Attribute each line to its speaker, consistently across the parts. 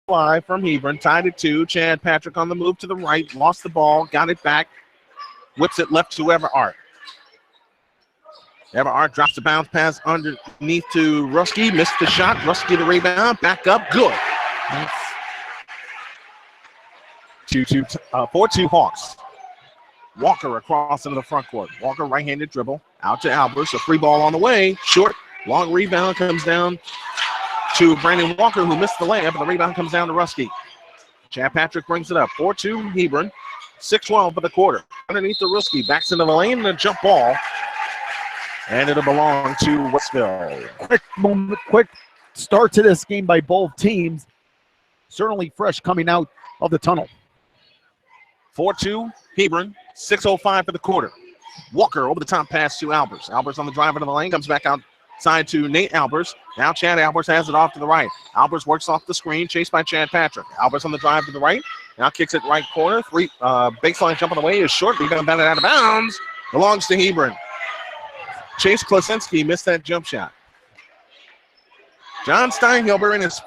Speaker 1: fly from Hebron, tied at 2. Chad Patrick on the move to the right, lost the ball, got it back, whips it left to Everhart. Everhart drops the bounce pass underneath to Ruski, missed the shot. Ruski the rebound, back up, good.
Speaker 2: Nice.
Speaker 1: 4-2 Hawks. Walker across into the front court. Walker right-handed dribble, out to Albers, a free ball on the way, short, long rebound comes down to Brandon Walker, who missed the layup, and the rebound comes down to Ruski. Chad Patrick brings it up, 4-2 Hebron, 6-12 for the quarter. Underneath the Ruski, backs into the lane, and a jump ball. And it'll belong to Westville.
Speaker 2: Quick start to this game by both teams. Certainly fresh coming out of the tunnel.
Speaker 1: 4-2 Hebron, 6:05 for the quarter. Walker over the top pass to Albers. Albers on the drive into the lane, comes back outside to Nate Albers. Now Chad Albers has it off to the right. Albers works off the screen, chased by Chad Patrick. Albers on the drive to the right. Now kicks it right corner. Baseline jump on the way is short. He's going to bat it out of bounds. Belongs to Hebron. Chase Klasinski missed that jump shot. John Steinhilber in his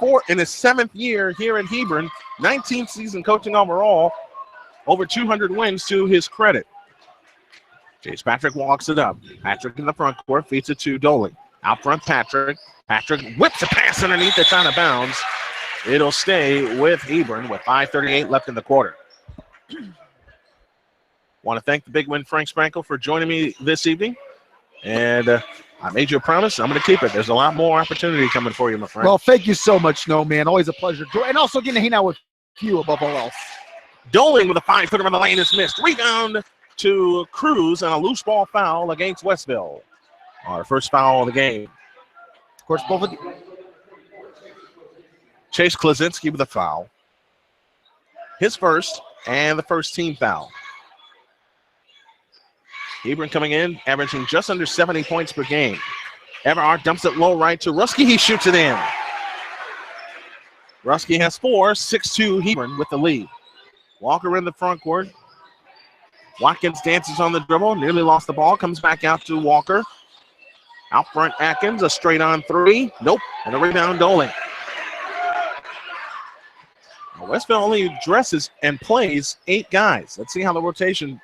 Speaker 1: 7th year here at Hebron, 19th season coaching overall, over 200 wins to his credit. Chase Patrick walks it up. Patrick in the front court, feeds it to Doling. Out front, Patrick. Patrick whips a pass underneath. It's out of bounds. It'll stay with Hebron with 5:38 left in the quarter. Want to thank the Big Win Frank Sprankle for joining me this evening. And I made you a promise. I'm going to keep it. There's a lot more opportunity coming for you, my friend.
Speaker 2: Well, thank you so much, No Man. Always a pleasure. And also getting to hang out with you above all else.
Speaker 1: Doling with a 5-footer on the lane is missed. Rebound to Cruz and a loose ball foul against Westville. Our first foul of the game.
Speaker 2: Of course, both of
Speaker 1: Chase Klasinski with a foul. His first and the first team foul. Hebron coming in, averaging just under 70 points per game. Everhart dumps it low right to Ruski. He shoots it in. Ruski has 4, 6-2 Hebron with the lead. Walker in the front court. Watkins dances on the dribble, nearly lost the ball, comes back out to Walker. Out front, Atkins, a straight-on 3. Nope, and a rebound, Doling. Westville only dresses and plays 8 guys. Let's see how the rotation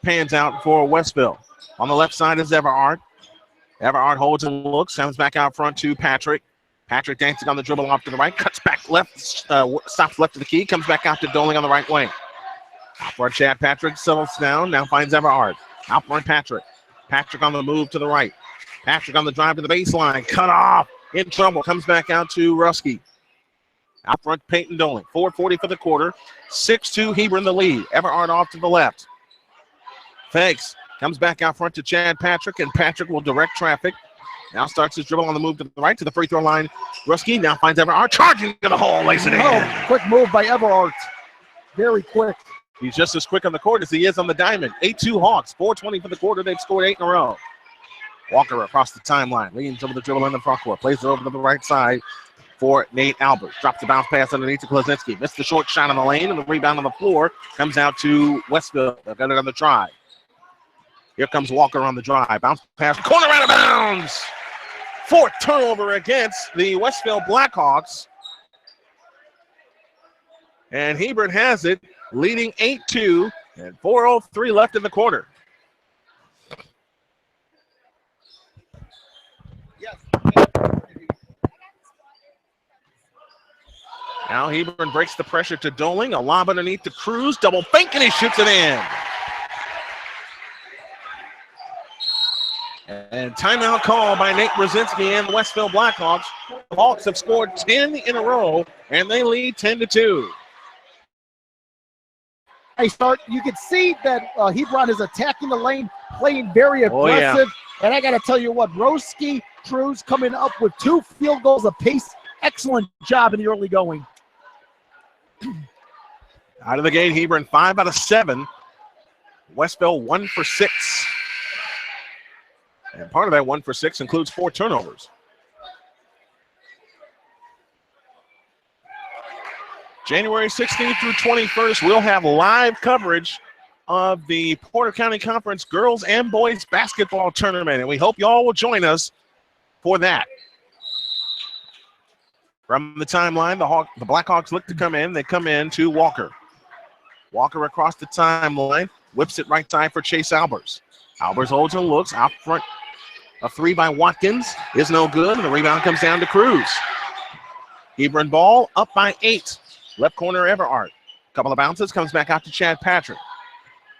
Speaker 1: pans out for Westville. On the left side is Everhart. Everhart holds and looks, comes back out front to Patrick. Patrick dancing on the dribble off to the right, cuts back left, stops left of the key, comes back out to Doling on the right wing. Out front, Chad Patrick settles down, now finds Everhart. Out front, Patrick. Patrick on the move to the right. Patrick on the drive to the baseline, cut off, in trouble, comes back out to Ruski. Out front, Peyton Doling, 4:40 for the quarter, 6-2 Hebron the lead. Everhart off to the left. Fakes, comes back out front to Chad Patrick, and Patrick will direct traffic. Now starts his dribble on the move to the right to the free throw line. Ruski now finds Everhart, charging to the hole, lays it in.
Speaker 2: Quick move by Everhart. Very quick.
Speaker 1: He's just as quick on the court as he is on the diamond. 8-2 Hawks, 4:20 for the quarter. They've scored 8 in a row. Walker across the timeline, leans over the dribble in the front court, plays it over to the right side for Nate Albert. Drops the bounce pass underneath to Klasinski. Missed the short shot on the lane, and the rebound on the floor comes out to Westville. They've got it on the drive. Here comes Walker on the drive. Bounce pass, corner out of bounds. 4th turnover against the Westville Blackhawks. And Hebron has it, leading 8-2, and 4:03 left in the quarter.
Speaker 2: Yes.
Speaker 1: Now Hebron breaks the pressure to Doling. A lob underneath to Cruz. Double fake, and he shoots it in. And timeout call by Nate Brzezinski and the Westville Blackhawks. The Hawks have scored 10 in a row, and they lead 10-2.
Speaker 2: Hey, you can see that Hebron is attacking the lane, playing very aggressive.
Speaker 1: Oh, yeah.
Speaker 2: And I got to tell you what, Roski, Cruz coming up with 2 field goals apiece. Excellent job in the early going.
Speaker 1: Out of the gate, Hebron 5 out of 7. Westville 1 for 6. And part of that 1 for 6 includes 4 turnovers. January 16th through 21st, we'll have live coverage of the Porter County Conference girls and boys basketball tournament, and we hope you all will join us for that. From the timeline, the Blackhawks look to come in. They come in to Walker. Walker across the timeline, whips it right side for Chase Albers. Albers holds and looks out front. A three by Watkins is no good, and the rebound comes down to Cruz. Hebron ball up by 8. Left corner, Everard. Couple of bounces, comes back out to Chad Patrick.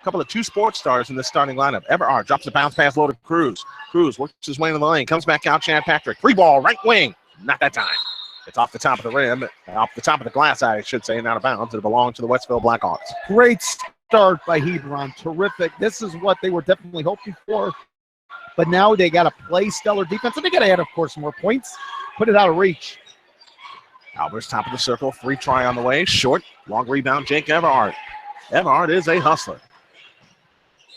Speaker 1: Couple of 2 sports stars in the starting lineup. Everard drops a bounce pass low to Cruz. Cruz works his way into the lane, comes back out, Chad Patrick. Free ball, right wing. Not that time. It's off the top of the rim, off the top of the glass, I should say, and out of bounds. It belonged to the Westville Blackhawks.
Speaker 2: Great start by Hebron. Terrific. This is what they were definitely hoping for. But now they got to play stellar defense, and they got to add, of course, more points. Put it out of reach.
Speaker 1: Albers, top of the circle, free try on the way. Short, long rebound, Jake Everard. Everard is a hustler.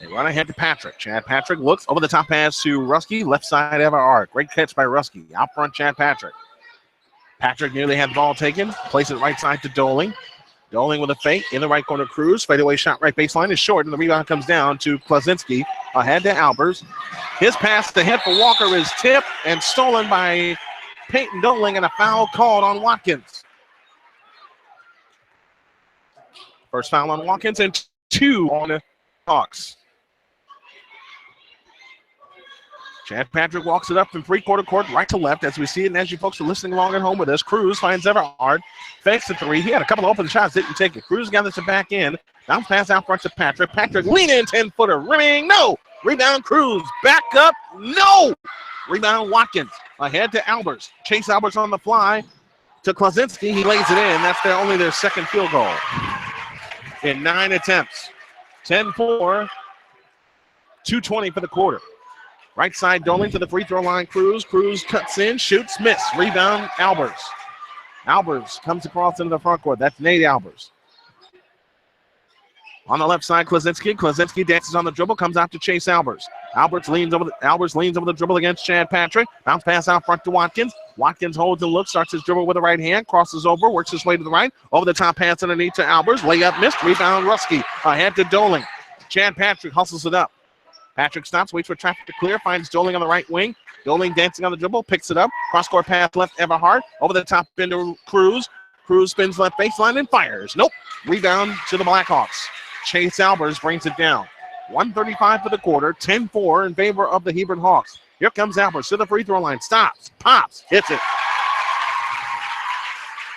Speaker 1: They run ahead to Patrick. Chad Patrick looks over the top pass to Rusky. Left side, Everard. Great catch by Rusky. Out front, Chad Patrick. Patrick nearly had the ball taken. Place it right side to Doling. Doling with a fake in the right corner. Cruz. Fadeaway shot right baseline is short, and the rebound comes down to Klaczynski. Ahead to Albers. His pass to hit for Walker is tipped and stolen by Peyton Doling, and a foul called on Watkins. First foul on Watkins and 2 on the Hawks. Chad Patrick walks it up from three-quarter court, right to left, as we see it, and as you folks are listening along at home with us. Cruz finds Everard, fakes the 3. He had a couple of open shots, didn't take it. Cruz gathers it back in. Bounce pass out front to Patrick. Patrick lean in 10-footer, rimming, no. Rebound Cruz, back up, no. Rebound Watkins, ahead to Albers. Chase Albers on the fly to Klaczynski. He lays it in. That's only their second field goal in 9 attempts. 10-4, 2:20 for the quarter. Right side, Doling to the free throw line. Cruz. Cruz cuts in, shoots, miss. Rebound, Albers. Albers comes across into the front court. That's Nate Albers. On the left side, Klaczynski. Klaczynski dances on the dribble, comes out to Chase Albers. Albers leans over the dribble against Chad Patrick. Bounce pass out front to Watkins. Watkins holds and looks, starts his dribble with the right hand, crosses over, works his way to the right. Over the top pass underneath to Albers. Layup missed. Rebound, Rusky. Ahead to Doling. Chad Patrick hustles it up. Patrick stops, waits for traffic to clear, finds Doling on the right wing. Doling dancing on the dribble, picks it up. Cross-court pass left, Everhart. Over the top into Cruz. Cruz spins left baseline and fires. Nope. Rebound to the Blackhawks. Chase Albers brings it down. 1:35 for the quarter, 10-4 in favor of the Hebron Hawks. Here comes Albers to the free throw line. Stops, pops, hits it.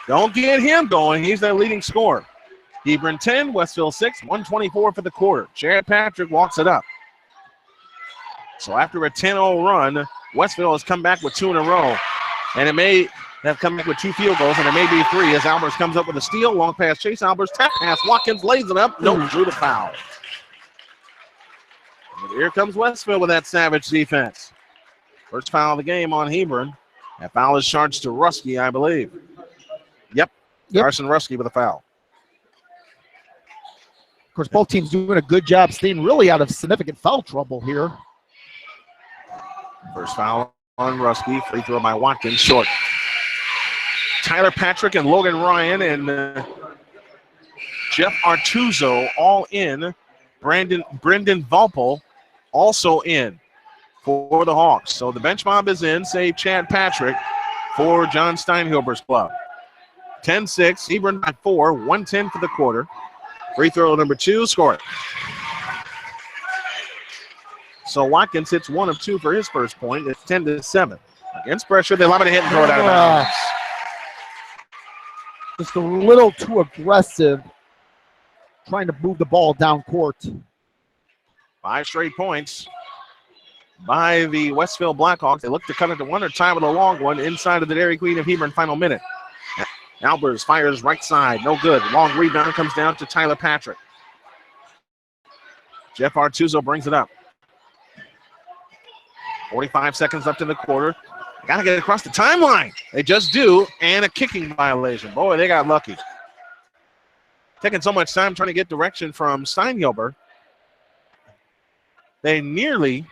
Speaker 1: Don't get him going. He's their leading scorer. Hebron 10, Westville 6, 1:24 for the quarter. Chad Patrick walks it up. So after a 10-0 run, Westville has come back with 2 in a row. And it may have come back with 2 field goals, and it may be 3 as Albers comes up with a steal. Long pass, Chase Albers, tap pass. Watkins lays it up. Nope, drew the foul. And here comes Westville with that savage defense. First foul of the game on Hebron. That foul is charged to Rusky, I believe. Yep. Carson Rusky with a foul.
Speaker 2: Of course, both teams doing a good job staying really out of significant foul trouble here.
Speaker 1: First foul on Rusky. Free throw by Watkins. Short. Tyler Patrick and Logan Ryan and Jeff Artuzo all in. Brendan Valpel also in for the Hawks. So the bench mob is in, save Chad Patrick for John Steinhuber's club. 10-6, Hebron by 4, 1:10 for the quarter. Free throw number 2, score it. So Watkins hits 1 of 2 for his first point. It's 10-7. Against pressure, they allow him to hit and throw it out of bounds.
Speaker 2: Just a little too aggressive, trying to move the ball down court.
Speaker 1: 5 straight points by the Westville Blackhawks. They look to cut it to 1 or tie with a long one inside of the Dairy Queen of Hebron final minute. Albers fires right side, no good. Long rebound comes down to Tyler Patrick. Jeff Artuzo brings it up. 45 seconds left in the quarter. Got to get it across the timeline. They just do, and a kicking violation. Boy, they got lucky. Taking so much time trying to get direction from Steinhuber. They nearly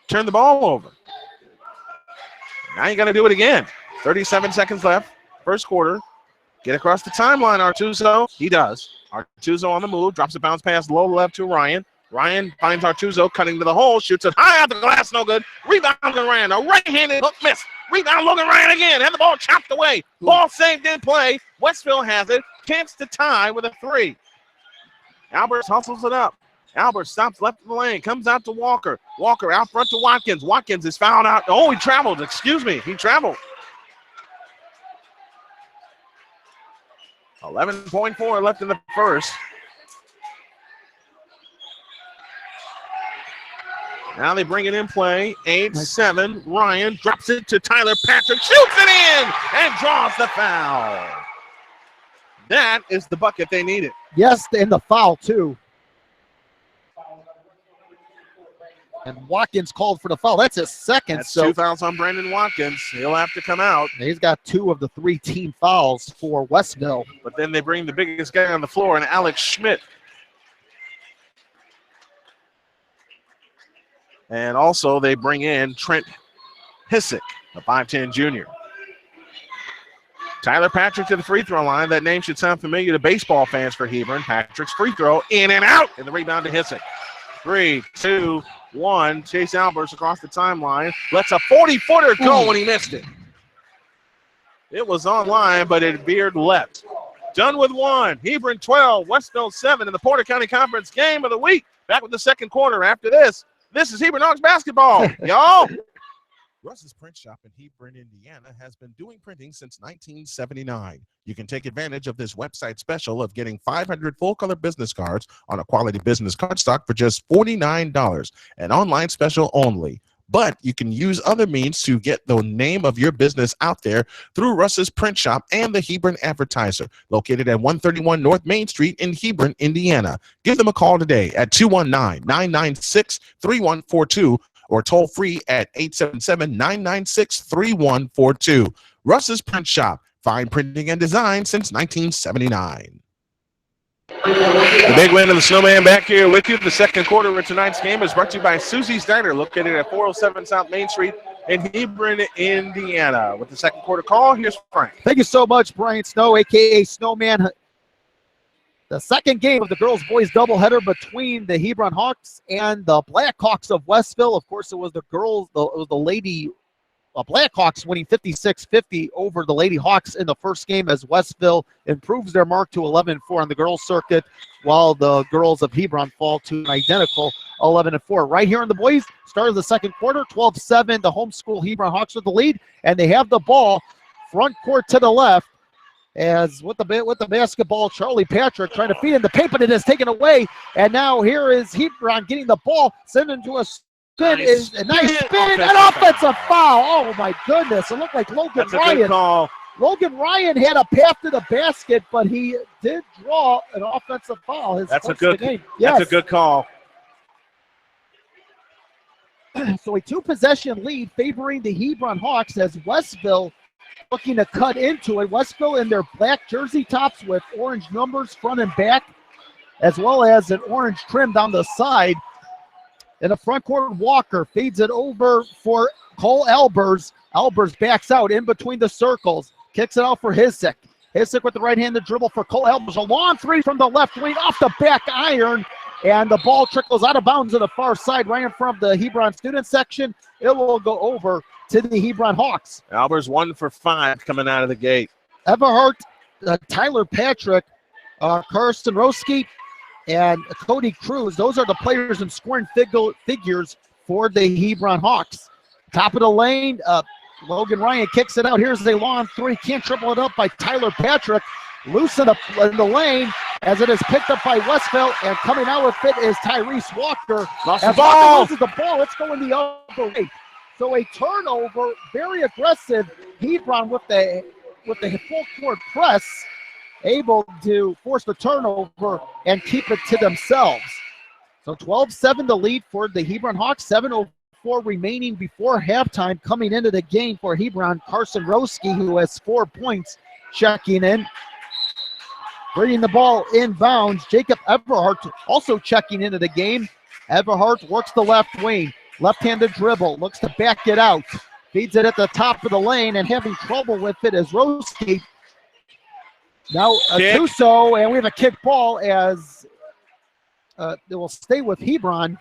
Speaker 1: turned the ball over. Now you got to do it again. 37 seconds left, first quarter. Get across the timeline, Artuzo. He does. Artuzo on the move, drops a bounce pass low left to Ryan. Ryan finds Artuzo cutting to the hole, shoots it high out the glass, no good. Rebound to Ryan, a right-handed hook miss. Rebound, Logan Ryan again. Had the ball chopped away. Ball saved in play. Westville has it. Chance to tie with a 3. Albers hustles it up. Albers stops left of the lane. Comes out to Walker. Walker out front to Watkins. Watkins is fouled out. Oh, he traveled. Excuse me. He traveled. 11.4 left in the first. Now they bring it in play. 8-7. Ryan drops it to Tyler Patrick. Shoots it in and draws the foul. That is the bucket they needed.
Speaker 2: Yes, and the foul, too. And Watkins called for the foul. That's his second.
Speaker 1: That's 2 fouls on Brandon Watkins. He'll have to come out.
Speaker 2: He's got 2 of the 3 team fouls for Westville.
Speaker 1: But then they bring the biggest guy on the floor, and Alex Schmidt. And also they bring in Trent Hissick, a 5'10 junior. Tyler Patrick to the free throw line. That name should sound familiar to baseball fans for Hebron. Patrick's free throw in and out. And the rebound to Hissick. 3, 2, 1. Chase Albers across the timeline. Lets a 40-footer go when he missed it. It was online, but it veered left. Done with 1. Hebron 12, Westville 7 in the Porter County Conference Game of the Week. Back with the second quarter after this. This is Hebron Hawks basketball, y'all.
Speaker 3: Russ's Print Shop in Hebron, Indiana has been doing printing since 1979. You can take advantage of this website special of getting 500 full-color business cards on a quality business cardstock for just $49, an online special only. But you can use other means to get the name of your business out there through Russ's Print Shop and the Hebron Advertiser, located at 131 North Main Street in Hebron, Indiana. Give them a call today at 219-996-3142 or toll free at 877-996-3142. Russ's Print Shop, fine printing and design since 1979.
Speaker 1: The big win of the Snowman back here with you. The second quarter of tonight's game is brought to you by Susie's Diner, located at 407 South Main Street in Hebron, Indiana. With the second quarter call, here's Frank.
Speaker 2: Thank you so much, Brian Snow, a.k.a. Snowman. The second game of the girls-boys doubleheader between the Hebron Hawks and the Blackhawks of Westville. Of course, it was the girls, it was the Lady Blackhawks winning 56-50 over the Lady Hawks in the first game as Westville improves their mark to 11-4 on the girls circuit, while the girls of Hebron fall to an identical 11-4. Right here in the boys, start of the second quarter, 12-7, the homeschool Hebron Hawks with the lead, and they have the ball front court to the left. As with the basketball, Charlie Patrick trying to feed in the paint, but it is taken away. And now here is Hebron getting the ball, sending to a nice spin, an offensive foul. Oh my goodness! It looked like Logan Ryan.
Speaker 1: Good call.
Speaker 2: Logan Ryan had a path to the basket, but he did draw an offensive foul.
Speaker 1: That's a good call.
Speaker 2: So a 2-possession lead favoring the Hebron Hawks as Westville looking to cut into it. Westville in their black jersey tops with orange numbers front and back, as well as an orange trim down the side. In the front court, Walker feeds it over for Cole Albers. Albers backs out in between the circles. Kicks it out for Hissick. Hissick with the right-handed dribble for Cole Albers. A long 3 from the left wing off the back iron. And the ball trickles out of bounds to the far side right in front of the Hebron student section. It will go over to the Hebron Hawks.
Speaker 1: Albers 1 for 5 coming out of the gate.
Speaker 2: Everhart, Tyler Patrick, Karsten Roski, and Cody Cruz. Those are the players in scoring figures for the Hebron Hawks. Top of the lane, Logan Ryan kicks it out. Here's a long 3. Can't triple it up by Tyler Patrick. Loose in the lane as it is picked up by Westville, and coming out with it is Tyrese Walker.
Speaker 1: Lost the ball.
Speaker 2: Loses the ball. It's going the other way. So a turnover, very aggressive. Hebron with the full court press, able to force the turnover and keep it to themselves. So 12-7 the lead for the Hebron Hawks. 7:04 remaining before halftime. Coming into the game for Hebron, Carson Roski, who has 4 points, checking in. Bringing the ball inbounds, Jacob Everhart also checking into the game. Everhart works the left wing. Left-handed dribble, looks to back it out. Feeds it at the top of the lane, and having trouble with it is Roski. Now Atuso, and we have a kick ball as it will stay with Hebron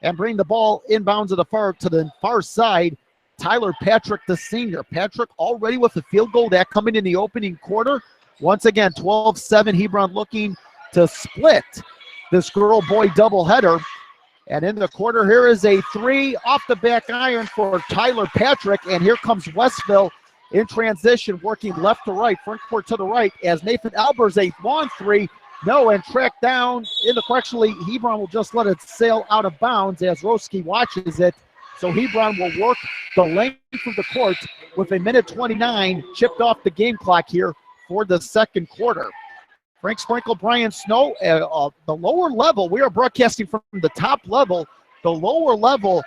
Speaker 2: and bring the ball inbounds to the far side. Tyler Patrick, the senior. Patrick already with a field goal, that coming in the opening quarter. Once again, 12-7, Hebron looking to split this girl-boy doubleheader. And in the quarter, here is a three off the back iron for Tyler Patrick. And here comes Westville in transition, working left to right, front court to the right, as Nathan Albers, a long three, no, and tracked down in the actually, Hebron will just let it sail out of bounds as Roski watches it. So Hebron will work the length of the court with a minute 29 chipped off the game clock here for the second quarter. Frank Sprinkle, Brian Snow, the lower level, we are broadcasting from the top level. The lower level,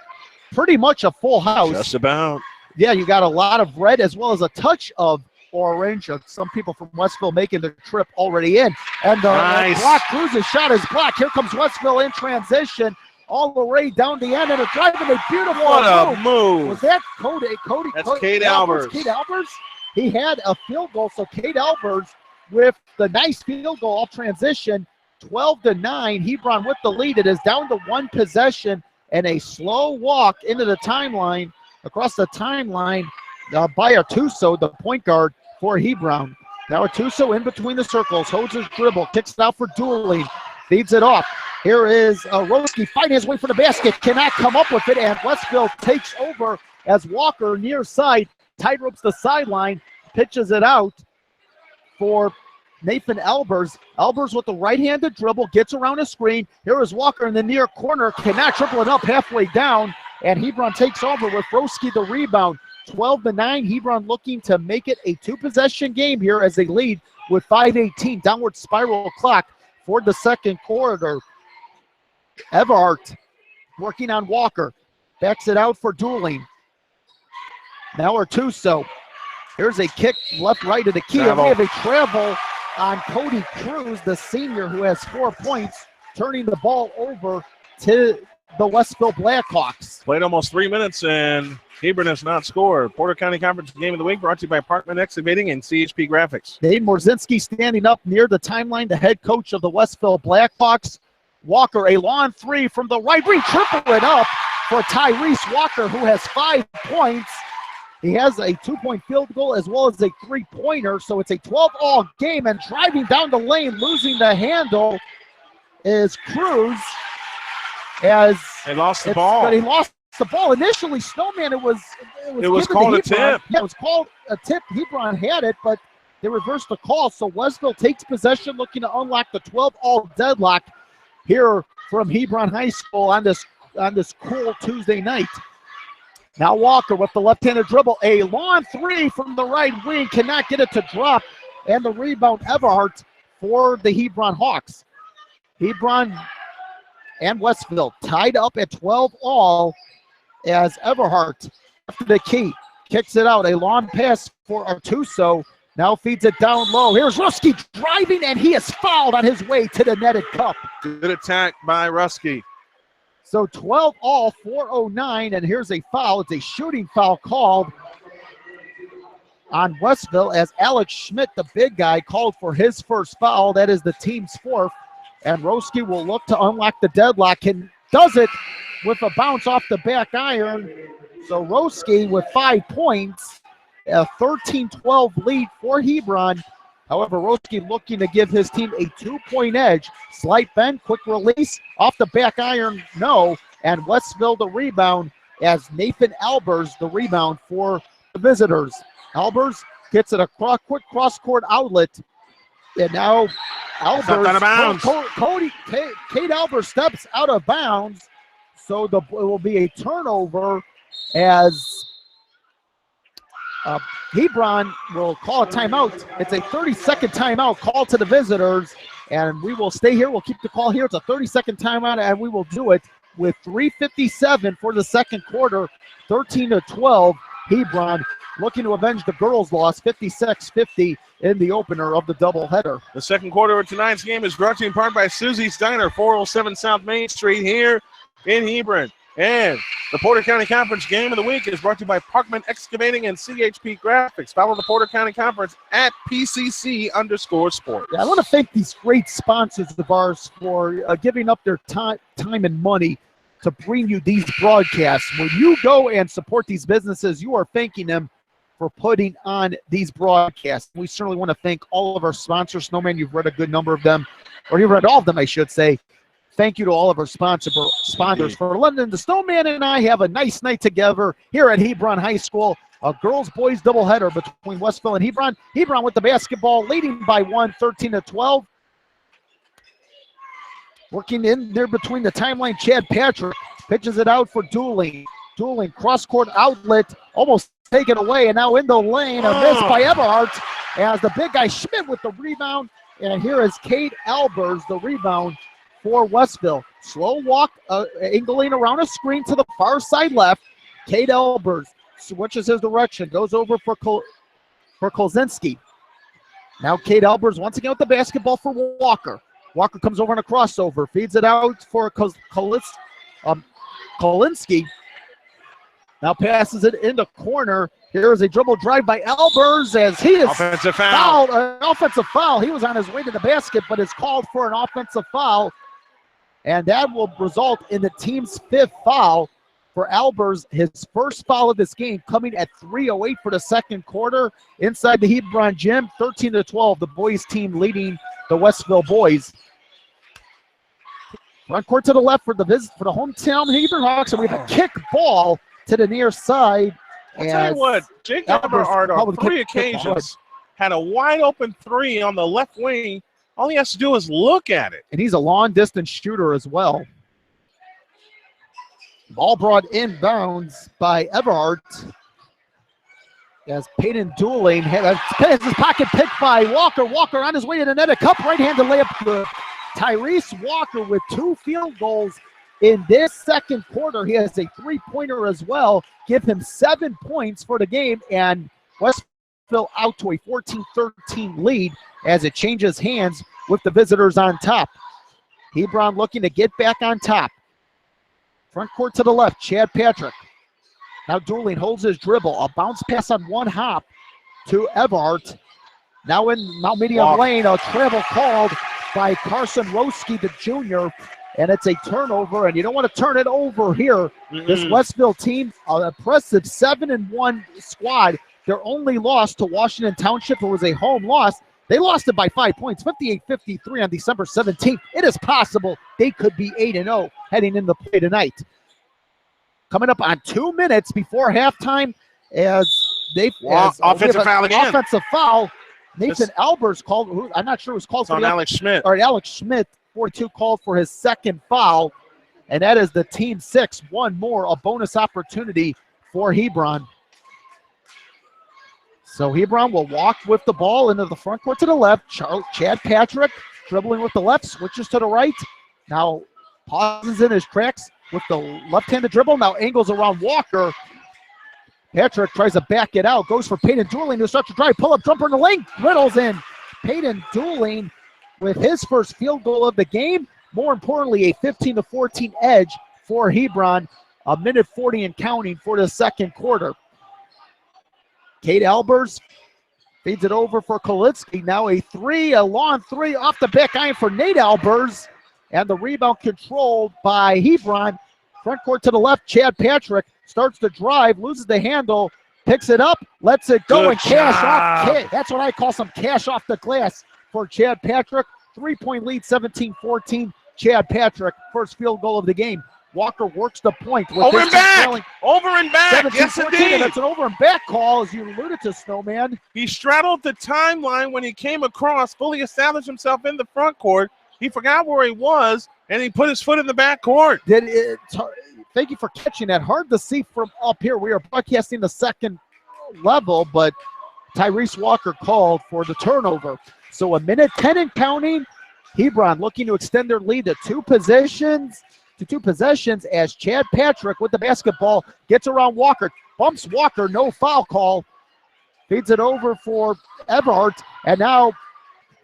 Speaker 2: pretty much a full house.
Speaker 1: Just about.
Speaker 2: Yeah, you got a lot of red as well as a touch of orange. Some people from Westville making the trip already in. And the
Speaker 1: nice.
Speaker 2: block, Cruz's shot is blocked. Here comes Westville in transition all the way down the end and a drive and a beautiful
Speaker 1: What a move.
Speaker 2: Was that Cody?
Speaker 1: That's Cade Albers.
Speaker 2: Cade Albers. He had a field goal, so Cade Albers with the nice field goal off transition, 12-9. Hebron with the lead. It is down to one possession and a slow walk into the timeline, across the timeline by Artuso, the point guard for Hebron. Now Artuso in between the circles, holds his dribble, kicks it out for Dooley, feeds it off. Here is Roski fighting his way for the basket, cannot come up with it, and Westville takes over as Walker near side, tightropes the sideline, pitches it out for Nathan Albers. Albers with the right-handed dribble, gets around a screen. Here is Walker in the near corner, cannot triple it up halfway down, and Hebron takes over with Roski the rebound. 12-9, Hebron looking to make it a two-possession game here as they lead with 5:18. Downward spiral clock for the second quarter. Everhart working on Walker. Backs it out for Dooling. Now Artuso. Here's a kick left, right to the key. And we have a travel on Cody Cruz, the senior, who has 4 points, turning the ball over to the Westville Blackhawks.
Speaker 1: Played almost 3 minutes and Hebron has not scored. Porter County Conference Game of the Week brought to you by Parkman Excavating and CHP Graphics.
Speaker 2: Dave Morzinski standing up near the timeline, the head coach of the Westville Blackhawks. Walker, a long three from the right wing, triple it up for Tyrese Walker, who has 5 points. He has a 2-point field goal as well as a 3-pointer, so it's a 12-all game, and driving down the lane, losing the handle is Cruz. As
Speaker 1: they lost the ball.
Speaker 2: But he lost the ball. Initially, Snowman, it was
Speaker 1: called a tip.
Speaker 2: Yeah, it was called a tip. Hebron had it, but they reversed the call, so Westville takes possession, looking to unlock the 12-all deadlock here from Hebron High School on this cool Tuesday night. Now Walker with the left-handed dribble, a long three from the right wing, cannot get it to drop, and the rebound Everhart for the Hebron Hawks. Hebron and Westville tied up at 12-all as Everhart after the key kicks it out, a long pass for Artuso, now feeds it down low. Here's Ruski driving, and he is fouled on his way to the netted cup.
Speaker 1: Good attack by Ruski.
Speaker 2: So 12-all, 4:09, and here's a foul. It's a shooting foul called on Westville as Alex Schmidt, the big guy, called for his first foul. That is the team's fourth, and Roski will look to unlock the deadlock and does it with a bounce off the back iron. So Roski with 5 points, a 13-12 lead for Hebron. However, Roski looking to give his team a 2-point edge. Slight bend, quick release, off the back iron, no. And Westville the rebound as Nathan Albers the rebound for the visitors. Albers gets it across, quick cross-court outlet. And now Albers,
Speaker 1: out of bounds.
Speaker 2: Cade Albers steps out of bounds. So it will be a turnover as Hebron will call a timeout. It's a 30-second timeout call to the visitors, and we will stay here. We'll keep the call here. It's a 30-second timeout, and we will do it with 3:57 for the second quarter, 13-12. Hebron looking to avenge the girls' loss, 56-50 in the opener of the doubleheader.
Speaker 1: The second quarter of tonight's game is brought to you in part by Susie's Diner, 407 South Main Street here in Hebron. And the Porter County Conference Game of the Week is brought to you by Parkman Excavating and CHP Graphics. Follow the Porter County Conference at PCC_sports.
Speaker 2: Yeah, I want to thank these great sponsors of ours for giving up their time and money to bring you these broadcasts. When you go and support these businesses, you are thanking them for putting on these broadcasts. We certainly want to thank all of our sponsors. Snowman, you've read a good number of them, or you've read all of them, I should say. Thank you to all of our sponsors for letting the Snowman and I have a nice night together here at Hebron High School. A girls-boys doubleheader between Westville and Hebron. Hebron with the basketball, leading by 1, 13-12. Working in there between the timeline, Chad Patrick pitches it out for Dooling. Dooling, cross-court outlet, almost taken away, and now in the lane, a miss by Everhart as the big guy Schmidt with the rebound. And here is Kate Albers, the rebound for Westville. Slow walk, angling around a screen to the far side left. Kate Albers switches his direction, goes over for Kolzinski. Now Kate Albers once again with the basketball for Walker. Walker comes over on a crossover, feeds it out for Kolinski. Now passes it in the corner. Here is a dribble drive by Albers as he is
Speaker 1: offensive foul.
Speaker 2: fouled. An offensive foul. He was on his way to the basket, but is called for an offensive foul. And that will result in the team's 5th foul for Albers, his first foul of this game, coming at 3:08 for the second quarter inside the Hebron gym. 13-12, the boys team leading the Westville boys. Front court to the left for the hometown Hebron Hawks, and we have a kick ball to the near side.
Speaker 1: I'll tell you what, Jake Everhart on 3 occasions had a wide open 3 on the left wing. All he has to do is look at it.
Speaker 2: And he's a long distance shooter as well. Ball brought inbounds by Everhart as Peyton Dooling has his pocket picked by Walker. Walker on his way to the net, a cup right-handed layup good. Tyrese Walker with 2 field goals in this second quarter. He has a 3-pointer as well. Give him 7 points for the game, and Westville out to a 14-13 lead as it changes hands with the visitors on top. Hebron looking to get back on top. Front court to the left, Chad Patrick. Now Dooling holds his dribble. A bounce pass on one hop to Everhart. Now in medium lane, a travel called by Carson Roski, the junior, and it's a turnover, and you don't want to turn it over here. This Westville team, an impressive 7-1 squad. Their only loss to Washington Township, it was a home loss. They lost it by 5 points, 58-53 on December 17th. It is possible they could be 8-0 heading into play tonight. Coming up on 2 minutes before halftime as they
Speaker 1: offensive foul again.
Speaker 2: Offensive foul. Nathan Albers called, I'm not sure who's called for
Speaker 1: on Alex Schmidt.
Speaker 2: Or Alex Schmidt, 42, called for his second foul. And that is the team 6. One more, a bonus opportunity for Hebron. So Hebron will walk with the ball into the front court to the left. Chad Patrick dribbling with the left, switches to the right. Now pauses in his tracks with the left-handed dribble. Now angles around Walker. Patrick tries to back it out. Goes for Peyton Dooling to start to drive. Pull-up jumper in the lane. Riddles in. Peyton Dooling with his first field goal of the game. More importantly, a 15-14 edge for Hebron. 1:40 and counting for the second quarter. Kate Albers feeds it over for Kolitsky. Now a long three off the back iron for Nate Albers. And the rebound controlled by Hebron. Front court to the left, Chad Patrick starts to drive, loses the handle, picks it up, lets it go, and cash off. That's what I call some cash off the glass for Chad Patrick. 3-point lead, 17-14. Chad Patrick, first field goal of the game. Walker works the point. With
Speaker 1: over and back. Over and back. Yes, indeed.
Speaker 2: And that's an over and back call, as you alluded to, Snowman.
Speaker 1: He straddled the timeline when he came across, fully established himself in the front court. He forgot where he was, and he put his foot in the back court.
Speaker 2: Thank you for catching that. Hard to see from up here. We are broadcasting the second level, but Tyrese Walker called for the turnover. So 1:10 and counting. Hebron looking to extend their lead to two possessions as Chad Patrick with the basketball gets around Walker, bumps Walker, no foul call, feeds it over for Everhart, and now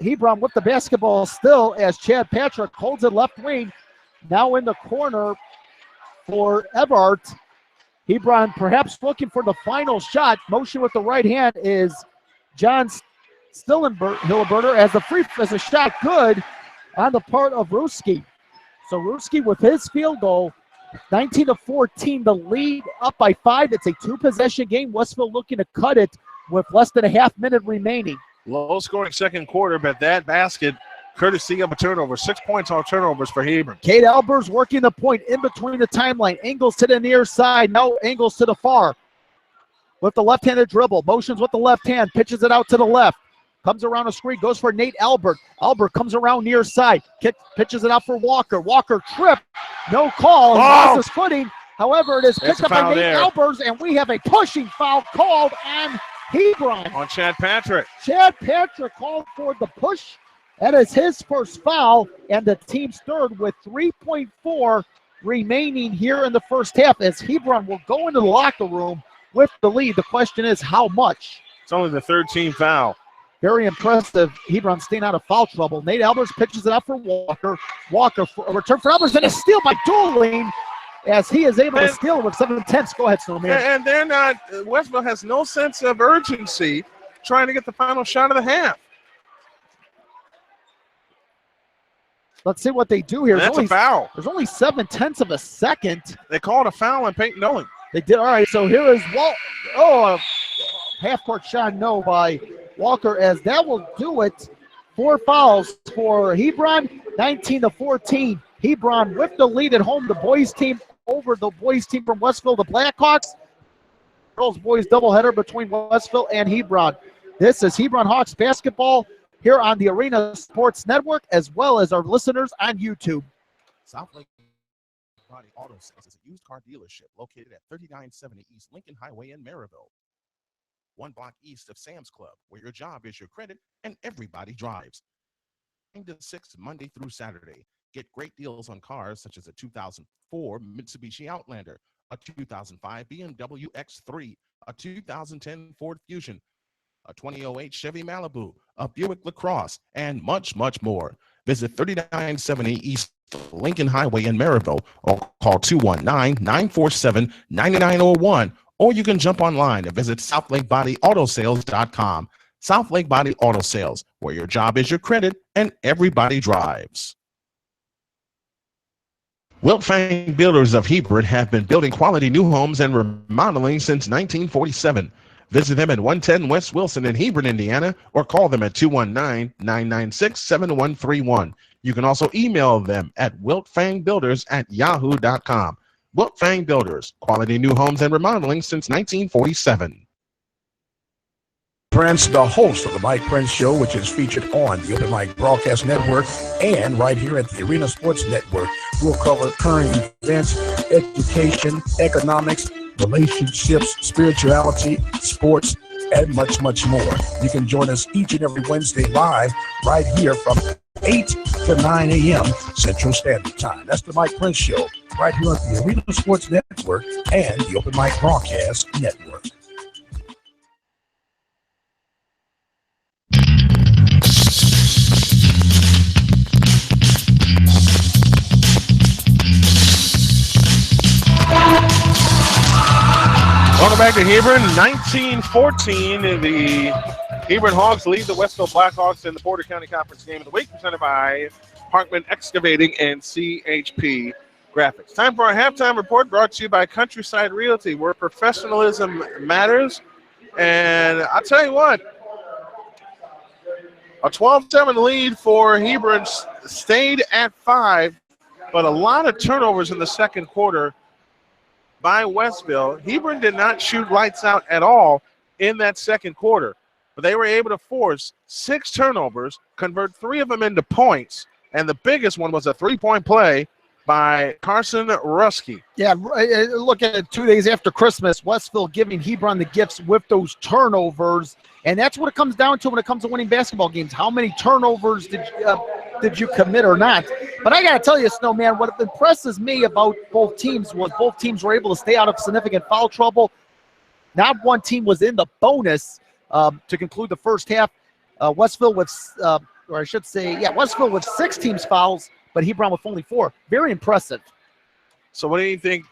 Speaker 2: Hebron with the basketball still as Chad Patrick holds it left wing. Now in the corner for Everhart. Hebron perhaps looking for the final shot. Motion with the right hand is John Hilleberter as a shot good on the part of Ruski. So Ruski with his field goal, 19-14, the lead up by 5. It's a 2-possession game. Westville looking to cut it with less than a half-minute remaining.
Speaker 1: Low-scoring second quarter, but that basket, courtesy of a turnover. 6 points on turnovers for Hebron.
Speaker 2: Kate Albers working the point in between the timeline. Angles to the near side. Now angles to the far. With the left-handed dribble. Motions with the left hand. Pitches it out to the left. Comes around a screen. Goes for Nate Albert. Albert comes around near side. Pitches it out for Walker. Walker tripped. No call. Lost his footing. However, it is picked up by Nate Albers, and we have a pushing foul called on Hebron.
Speaker 1: On Chad Patrick.
Speaker 2: Chad Patrick called for the push. That is his first foul, and the team's third with 3.4 remaining here in the first half as Hebron will go into the locker room with the lead. The question is how much?
Speaker 1: It's only the third team foul.
Speaker 2: Very impressive. Hebron staying out of foul trouble. Nate Albers pitches it out for Walker. Walker for a return for Albers, and a steal by Dooling as he is able to steal with 7-10. Go ahead, Snowman.
Speaker 1: And they're not, Westville has no sense of urgency trying to get the final shot of the half.
Speaker 2: Let's see what they do here.
Speaker 1: That's a foul.
Speaker 2: There's only 7/10 of a second.
Speaker 1: They called a foul on Peyton Dooling.
Speaker 2: They did. All right, so here is a half-court shot no by Walker as that will do it. 4 fouls for Hebron, 19-14. Hebron with the lead at home. The boys team over the boys team from Westville, the Blackhawks. Girls boys doubleheader between Westville and Hebron. This is Hebron Hawks basketball here on the Arena Sports Network, as well as our listeners on YouTube.
Speaker 3: South Lake Body Auto Sales is a used car dealership located at 3970 East Lincoln Highway in Maryville. 1 block east of Sam's Club, where your job is your credit and everybody drives. 9 to 6 Monday through Saturday. Get great deals on cars such as a 2004 Mitsubishi Outlander, a 2005 BMW X3, a 2010 Ford Fusion, a 2008 Chevy Malibu, a Buick LaCrosse, and much, much more. Visit 3970 East Lincoln Highway in Maryville or call 219-947-9901, or you can jump online and visit SouthLakeBodyAutoSales.com. South Lake Body Auto Sales, where your job is your credit and everybody drives. Wiltfang Builders of Hebron have been building quality new homes and remodeling since 1947. Visit them at 110 West Wilson in Hebron, Indiana, or call them at 219-996-7131. You can also email them at wiltfangbuilders@yahoo.com. Wiltfang Builders, quality new homes and remodeling since 1947.
Speaker 4: Prince, the host of the Mike Prince Show, which is featured on the Open Mic Broadcast Network and right here at the Arena Sports Network. We'll cover current events, education, economics, relationships, spirituality, sports, and much, much more. You can join us each and every Wednesday live right here from 8 to 9 a.m. Central Standard Time. That's the Mike Prince Show right here on the Arena Sports Network and the Open Mic Broadcast Network.
Speaker 1: Welcome back to Hebron. 19-14. The Hebron Hawks lead the Westville Blackhawks in the Porter County Conference Game of the Week, presented by Parkman Excavating and CHP Graphics. Time for our halftime report, brought to you by Countryside Realty, where professionalism matters. And I'll tell you what, a 12-7 lead for Hebron stayed at 5, but a lot of turnovers in the second quarter by Westville. Hebron did not shoot lights out at all in that second quarter, but they were able to force 6 turnovers, convert 3 of them into points, and the biggest one was a 3-point play by Carson Ruski.
Speaker 2: Yeah, look at it 2 days after Christmas, Westville giving Hebron the gifts with those turnovers, and that's what it comes down to when it comes to winning basketball games. How many turnovers did you commit or not? But I got to tell you, Snowman, what impresses me about both teams was both teams were able to stay out of significant foul trouble. Not one team was in the bonus to conclude the first half. Westville with, Westville with 6 teams fouls, but Hebron with only 4. Very impressive.
Speaker 1: So what do you think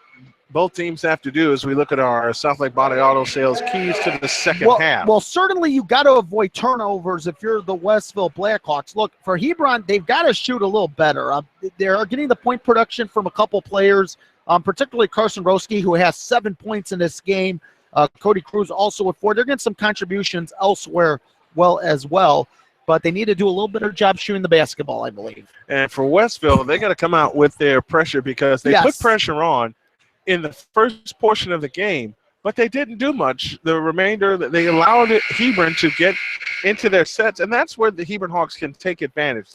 Speaker 1: both teams have to do as we look at our South Lake Body Auto Sales keys to the second half?
Speaker 2: Well, certainly you got to avoid turnovers if you're the Westville Blackhawks. Look, for Hebron, they've got to shoot a little better. They're getting the point production from a couple players. particularly Carson Roski, who has 7 points in this game. Cody Cruz also with 4. They're getting some contributions elsewhere as well, but they need to do a little better job shooting the basketball, I believe.
Speaker 1: And for Westville, they got to come out with their pressure because they put pressure on in the first portion of the game, but they didn't do much. The remainder, they allowed Hebron to get into their sets, and that's where the Hebron Hawks can take advantage.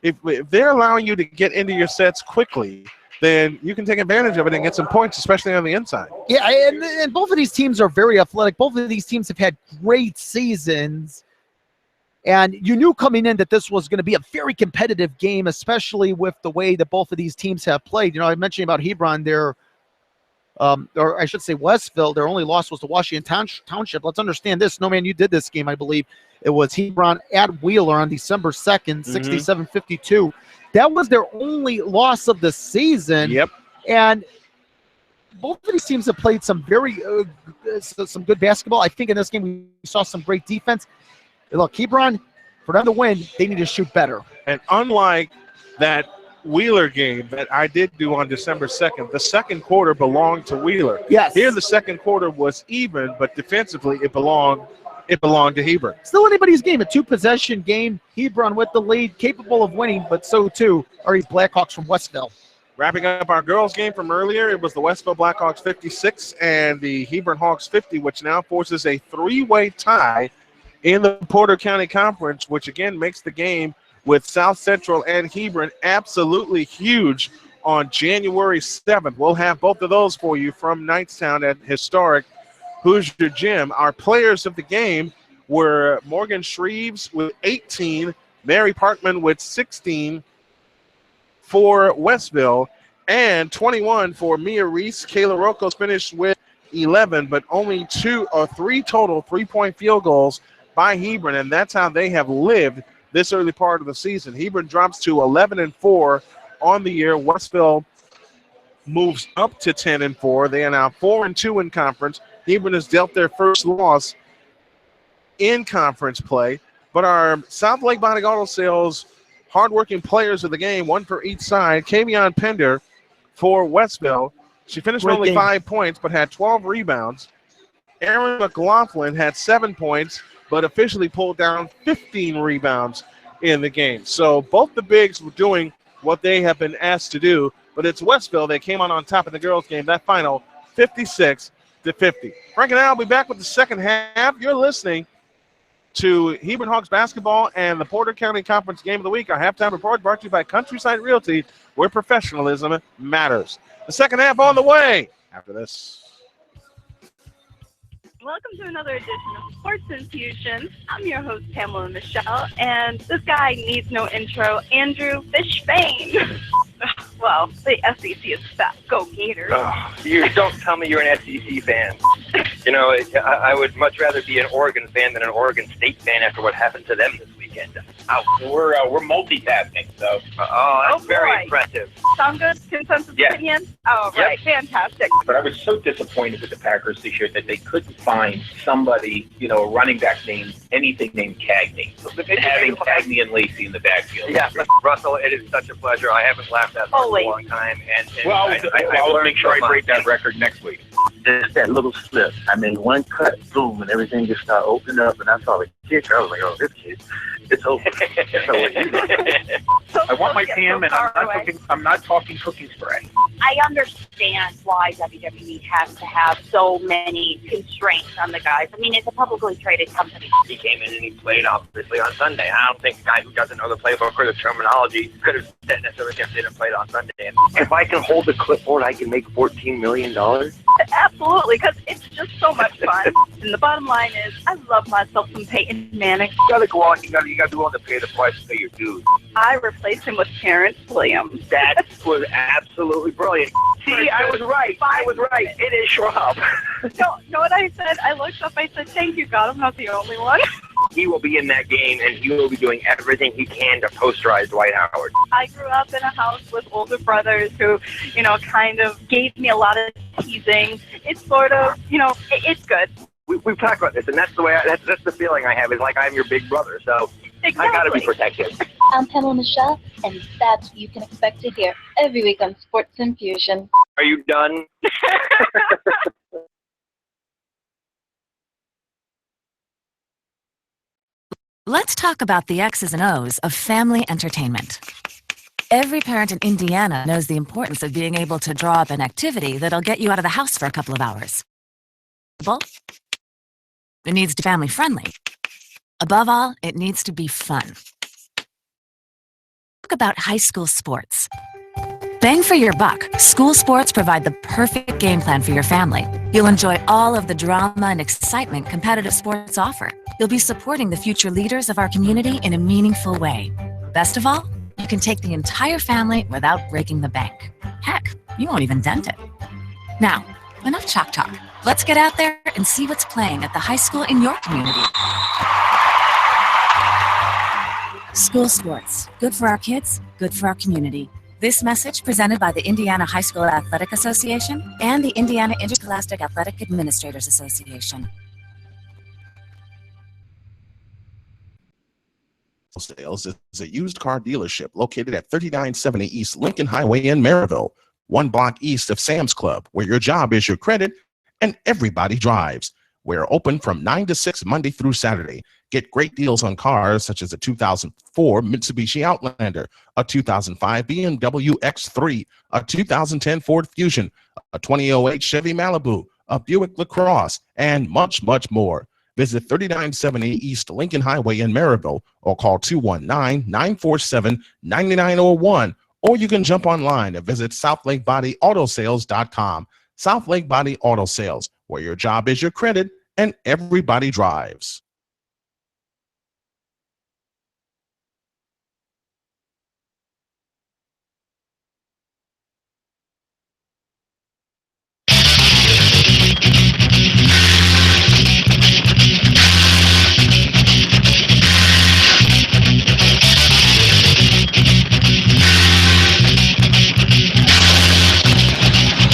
Speaker 1: If they're allowing you to get into your sets quickly, then you can take advantage of it and get some points, especially on the inside.
Speaker 2: Yeah, and both of these teams are very athletic. Both of these teams have had great seasons. And you knew coming in that this was going to be a very competitive game, especially with the way that both of these teams have played. You know, I mentioned about Hebron, or I should say Westville, their only loss was to Washington Township. Let's understand this. Snowman, you did this game, I believe. It was Hebron at Wheeler on December 2nd, 67-52. That was their only loss of the season.
Speaker 1: Yep.
Speaker 2: And both of these teams have played some some good basketball. I think in this game we saw some great defense. Look, Hebron, for them to win, they need to shoot better.
Speaker 1: And unlike that Wheeler game that I did do on December 2nd, the second quarter belonged to Wheeler.
Speaker 2: Yes.
Speaker 1: Here the second quarter was even, but defensively it belonged to Hebron.
Speaker 2: Still anybody's game, a 2-possession game. Hebron with the lead, capable of winning, but so too are these Blackhawks from Westville.
Speaker 1: Wrapping up our girls game from earlier, it was the Westville Blackhawks 56 and the Hebron Hawks 50, which now forces a 3-way tie in the Porter County Conference, which again makes the game with South Central and Hebron absolutely huge on January 7th. We'll have both of those for you from Knightstown at historic Hoosier Gym. Our players of the game were Morgan Shreves with 18, Mary Parkman with 16 for Westville, and 21 for Mia Reese. Kayla Rocos finished with 11, but only 3 total 3-point field goals by Hebron, and that's how they have lived this early part of the season. Hebron drops to 11-4 on the year. Westville moves up to 10-4. They are now 4-2 in conference. Hebron has dealt their first loss in conference play, but our South Lake Body Auto Sales hardworking players of the game, one for each side. Kavion Pender for Westville. She finished with only 5 points, but had 12 rebounds. Aaron McLaughlin had 7 points, but officially pulled down 15 rebounds in the game. So both the bigs were doing what they have been asked to do, but it's Westville. They came on top in the girls' game. That final 56-50. Frank and I will be back with the second half. You're listening to Hebron Hawks basketball and the Porter County Conference Game of the Week. Our halftime report brought to you by Countryside Realty, where professionalism matters. The second half on the way after this.
Speaker 5: Welcome to another edition of Sports Infusion. I'm your host, Pamela Michelle, and this guy needs no intro, Andrew Fishbane. Well, the SEC is fat. Go Gators.
Speaker 6: You don't tell me you're an SEC fan. You know, I would much rather be an Oregon fan than an Oregon State fan after what happened to them this weekend.
Speaker 7: We're multitasking, so.
Speaker 6: That's very impressive.
Speaker 5: Sound good? Consensus opinion? Oh,
Speaker 6: Yep.
Speaker 5: right. Fantastic.
Speaker 7: But I was so disappointed with the Packers this year that they couldn't find somebody, a running back named Cagney. Having Cagney and Lacey in the backfield.
Speaker 6: Yeah, Russell, it is such a pleasure. I haven't laughed that much in a long time. And
Speaker 7: I'll make sure I break that record next week.
Speaker 8: Just that little slip. I mean, one cut, boom, and everything just started opening up, and I saw the kicker. I was like, oh, this kid, it's over.
Speaker 7: I want my Pam, and I'm not talking cooking spray.
Speaker 9: I understand why WWE has to have so many constraints on the guys. I mean, it's a publicly traded company.
Speaker 6: He came in and he played, obviously, on Sunday. I don't think a guy who doesn't know the playbook or the terminology could have said necessarily if they didn't play it on Sunday.
Speaker 8: If I can hold the clipboard, I can make $14 million.
Speaker 5: Absolutely, because it's just so much fun. And the bottom line is, I love myself some Peyton Manning.
Speaker 6: You gotta go on. You gotta be willing to pay the price to pay your dues.
Speaker 5: I replaced him with Terrence Williams.
Speaker 6: That was absolutely brilliant. See, I was right. It is Schwab.
Speaker 5: Know what I said? I looked up, I said, thank you, God, I'm not the only one.
Speaker 6: He will be in that game, and he will be doing everything he can to posterize Dwight Howard.
Speaker 5: I grew up in a house with older brothers who, kind of gave me a lot of teasing. It's sort of, it's good.
Speaker 6: We've talked about this, and that's the way. That's the feeling I have. Is like I'm your big brother, so
Speaker 5: Exactly.
Speaker 6: I gotta be protected.
Speaker 10: I'm Pamela Michelle, and that's what you can expect to hear every week on Sports Infusion.
Speaker 6: Are you done?
Speaker 10: Let's talk about the X's and O's of family entertainment. Every parent in Indiana knows the importance of being able to draw up an activity that'll get you out of the house for a couple of hours. It needs to be family friendly. Above all, it needs to be fun. Talk about high school sports. Bang for your buck, school sports provide the perfect game plan for your family. You'll enjoy all of the drama and excitement competitive sports offer. You'll be supporting the future leaders of our community in a meaningful way. Best of all, you can take the entire family without breaking the bank. Heck, you won't even dent it. Now, enough chalk talk. Let's get out there and see what's playing at the high school in your community. School sports, good for our kids, good for our community. This message presented by the Indiana High School Athletic Association and the Indiana Interscholastic Athletic Administrators Association.
Speaker 3: Sales is a used car dealership located at 3970 East Lincoln Highway in Maryville, 1 block east of Sam's Club, where your job is your credit and everybody drives. We're open from 9 to 6 Monday through Saturday. Get great deals on cars such as a 2004 Mitsubishi Outlander, a 2005 BMW X3, a 2010 Ford Fusion, a 2008 Chevy Malibu, a Buick LaCrosse, and much, much more. Visit 3970 East Lincoln Highway in Maryville or call 219-947-9901, or you can jump online and visit SouthLakeBodyAutoSales.com. South Lake Body Auto Sales, where your job is your credit and everybody drives.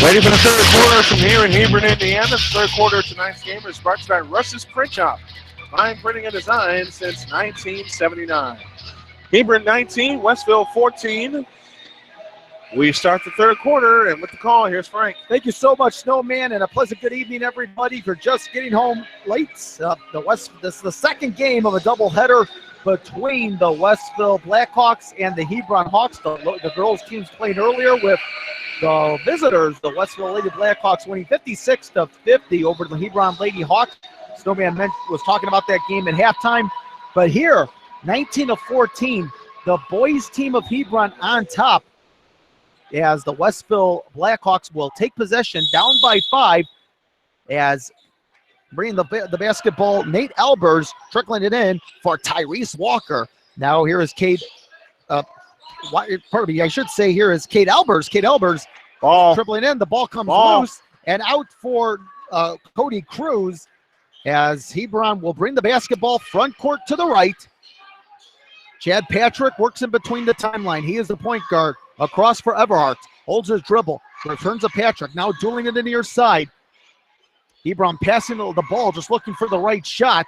Speaker 1: Ready for the third quarter from here in Hebron, Indiana. The third quarter of tonight's game is brought to you by Russ's Print Shop. Fine printing and design since 1979. Hebron 19, Westville 14. We start the third quarter, and with the call, here's Frank.
Speaker 2: Thank you so much, Snowman, and a pleasant good evening, everybody, for just getting home late. This is the second game of a doubleheader between the Westville Blackhawks and the Hebron Hawks. The girls' teams played earlier with the visitors, the Westville Lady Blackhawks, winning 56-50 over the Hebron Lady Hawks. Snowman was talking about that game at halftime. But here, 19-14, the boys' team of Hebron on top, as the Westville Blackhawks will take possession down by 5 as bringing the basketball, Nate Albers trickling it in for Tyrese Walker. Now here is Kate, pardon me, I should say here is Kate Albers. Kate Albers tripling in. The ball comes loose and out for Cody Cruz as Hebron will bring the basketball front court to the right. Chad Patrick works in between the timeline. He is the point guard. Across for Everhart. Holds his dribble. Returns to Patrick. Now dueling to the near side. Hebron passing the ball, just looking for the right shot.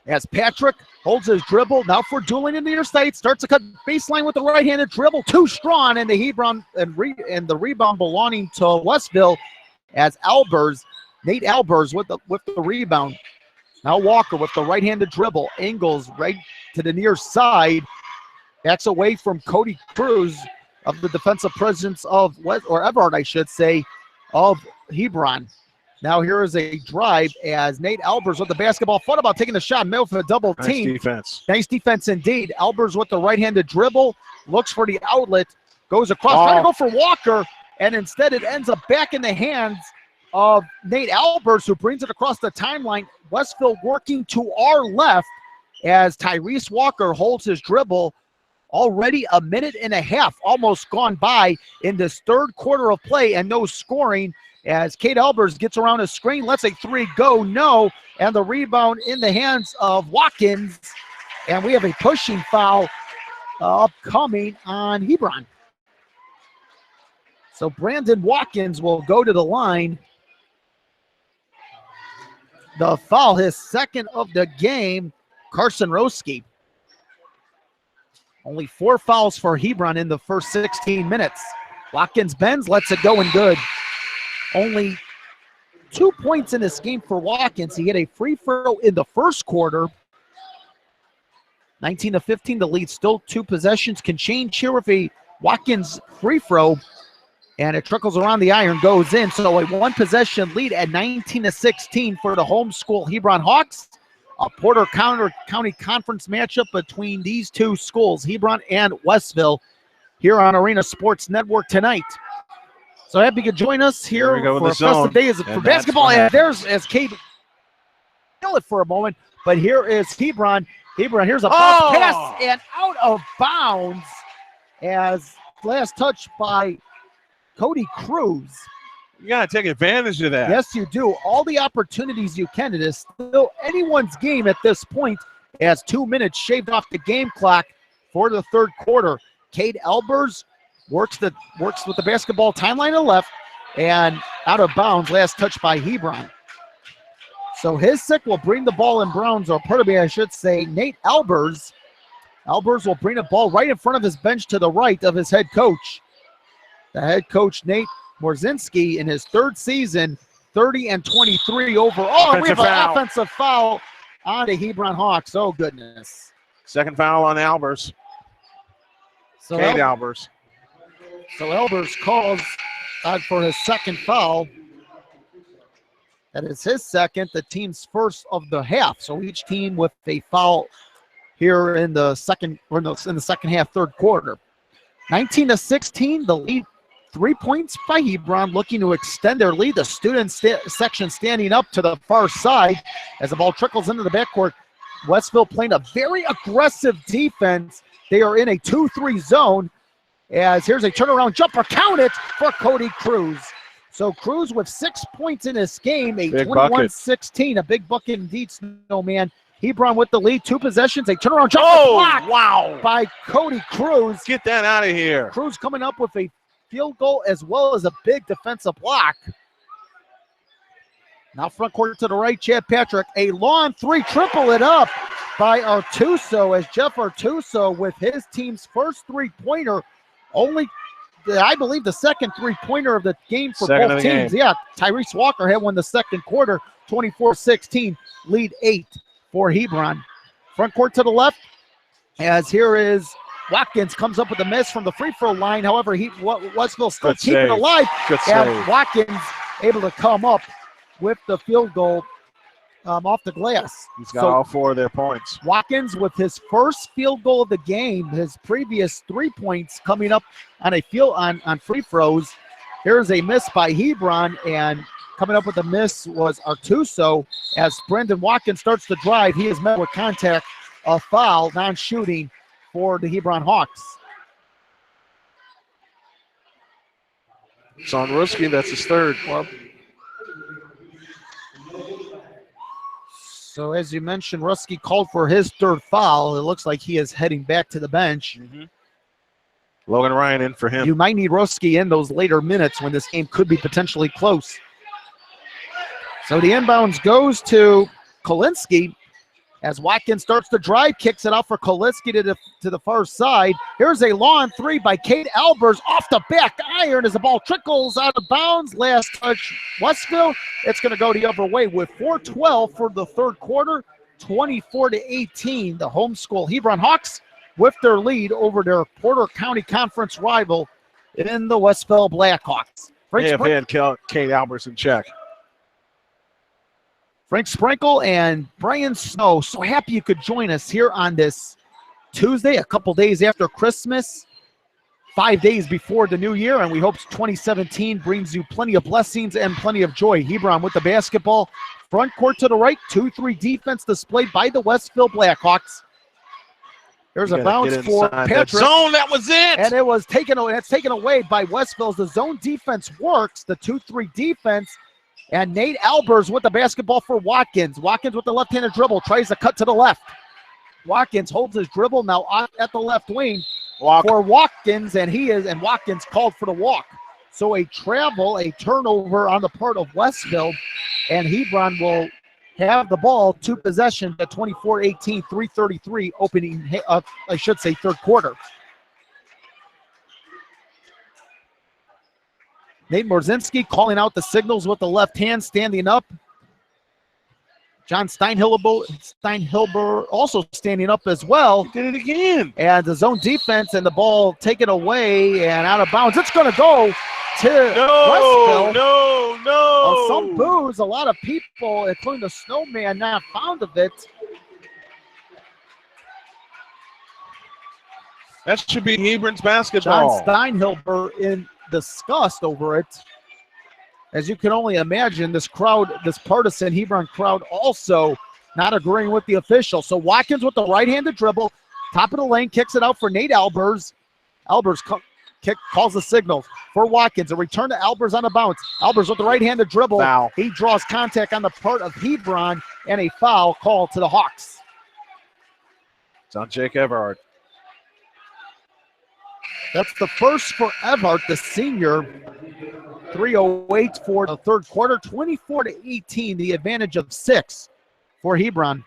Speaker 2: As Patrick holds his dribble. Now for dueling in the near side. Starts to cut baseline with the right-handed dribble. Too strong. And the Hebron and the rebound belonging to Westville as Nate Albers with the rebound. Now Walker with the right-handed dribble. Angles right to the near side. Backs away from Cody Cruz of the defensive presence of Everhart, I should say, of Hebron. Now here is a drive as Nate Albers with the basketball. Thought about taking the shot. Middle for the double team.
Speaker 1: Nice defense.
Speaker 2: Nice defense indeed. Albers with the right-handed dribble. Looks for the outlet. Goes across. Trying to go for Walker. And instead it ends up back in the hands of Nate Albers, who brings it across the timeline. Westville working to our left as Tyrese Walker holds his dribble. Already a minute and a half almost gone by in this third quarter of play and no scoring as Kate Albers gets around a screen, lets a three go, no, and the rebound in the hands of Watkins. And we have a pushing foul upcoming on Hebron. So Brandon Watkins will go to the line. The foul, his second of the game, Carson Roski. Only 4 fouls for Hebron in the first 16 minutes. Watkins bends, lets it go and good. Only 2 points in this game for Watkins. He hit a free throw in the first quarter. 19-15, the lead still 2 possessions. Can change here with a Watkins free throw. And it trickles around the iron, goes in. So a 1-possession lead at 19-16 for the home school Hebron Hawks. A Porter County Conference matchup between these 2 schools, Hebron and Westville, here on Arena Sports Network tonight. So happy you could join us here for a festive day for basketball. And there's, as Kate kill it for a moment, but here is Hebron. Here's a bounce pass and out of bounds as last touch by Cody Cruz.
Speaker 1: You got to take advantage of that.
Speaker 2: Yes, you do. All the opportunities you can. It is still anyone's game at this point as 2 minutes shaved off the game clock for the third quarter. Cade Elbers works with the basketball timeline to the left and out of bounds. Last touch by Hebron. So Hisek will bring the ball in Browns, or pardon me, I should say, Nate Elbers. Elbers will bring the ball right in front of his bench to the right of his head coach. The head coach, Nate Morzinski, in his 3rd season, 30-23 overall. We have an offensive foul on the Hebron Hawks. Oh, goodness.
Speaker 1: Second foul on Albers.
Speaker 2: So
Speaker 1: Cade Albers.
Speaker 2: So Elbers calls out for his second foul. That is his second, the team's first of the half. So each team with a foul here in the second half, third quarter. 19-16, the lead. 3 points by Hebron, looking to extend their lead. The student section standing up to the far side as the ball trickles into the backcourt. Westville playing a very aggressive defense. They are in a 2-3 zone as here's a turnaround jumper. Count it for Cody Cruz. So Cruz with 6 points in this game, a 21-16, a big bucket indeed, Snowman. Hebron with the lead, 2 possessions, a turnaround jumper blocked by Cody Cruz.
Speaker 1: Get that out of here.
Speaker 2: Cruz coming up with a field goal as well as a big defensive block. Now front court to the right, Chad Patrick. A long 3, triple it up by Artuso as Jeff Artuso with his team's first 3-pointer. Only, I believe, the second 3-pointer of the game for both teams. Yeah, Tyrese Walker had one the second quarter, 24-16, lead 8 for Hebron. Front court to the left as here is Watkins comes up with a miss from the free throw line. However, Westville still keeping it alive. And Watkins able to come up with the field goal off the glass.
Speaker 1: He's got all 4 of their points.
Speaker 2: Watkins with his first field goal of the game. His previous 3 points coming up on a on free throws. Here's a miss by Hebron, and coming up with a miss was Artuso. As Brendan Watkins starts to drive, he is met with contact, a foul, non-shooting for the Hebron Hawks.
Speaker 1: It's on Ruski, that's his 3rd. Well,
Speaker 2: so as you mentioned, Ruski called for his 3rd foul. It looks like he is heading back to the bench.
Speaker 1: Logan Ryan in for him.
Speaker 2: You might need Ruski in those later minutes when this game could be potentially close. So the inbounds goes to Kolinsky. As Watkins starts to drive, kicks it out for Kolinsky to the far side. Here's a long 3 by Cade Albers off the back iron as the ball trickles out of bounds. Last touch, Westville. It's going to go the other way with 4:12 for the third quarter, 24-18. The home school Hebron Hawks with their lead over their Porter County Conference rival in the Westville Blackhawks.
Speaker 1: They have had Cade Albers in check.
Speaker 2: Frank Sprinkle and Brian Snow, so happy you could join us here on this Tuesday, a couple days after Christmas, 5 days before the new year, and we hope 2017 brings you plenty of blessings and plenty of joy. Hebron with the basketball, front court to the right, 2-3 defense displayed by the Westville Blackhawks. There's a bounce for Patrick.
Speaker 1: Zone, that was it!
Speaker 2: And it was taken away. It's taken away by Westville. The zone defense works, the 2-3 defense. And Nate Albers with the basketball for Watkins. Watkins with the left-handed dribble, tries to cut to the left. Watkins holds his dribble now at the left wing for Watkins, and Watkins called for the walk. So a turnover on the part of Westville, and Hebron will have the ball, 2 possessions at 24-18, 3:33 opening, third quarter. Nate Morzinski calling out the signals with the left hand, standing up. John Steinhilber also standing up as well.
Speaker 1: He did it again.
Speaker 2: And the zone defense and the ball taken away and out of bounds. It's going to go to Westville.
Speaker 1: No.
Speaker 2: Some boos, a lot of people, including the Snowman, not fond of it.
Speaker 1: That should be Hebron's basketball.
Speaker 2: John Steinhilber in disgust over it. As you can only imagine, this crowd, this partisan Hebron crowd, also not agreeing with the official. So Watkins with the right-handed dribble, top of the lane, kicks it out for Nate Albers. Albers calls the signal for Watkins. A return to Albers on a bounce. Albers with the right-handed dribble.
Speaker 1: Foul.
Speaker 2: He draws contact on the part of Hebron, and a foul called to the Hawks.
Speaker 1: It's on Jake Everhart.
Speaker 2: That's the first for Everhart, the senior. 3:08 for the third quarter, 24-18, the advantage of 6 for Hebron.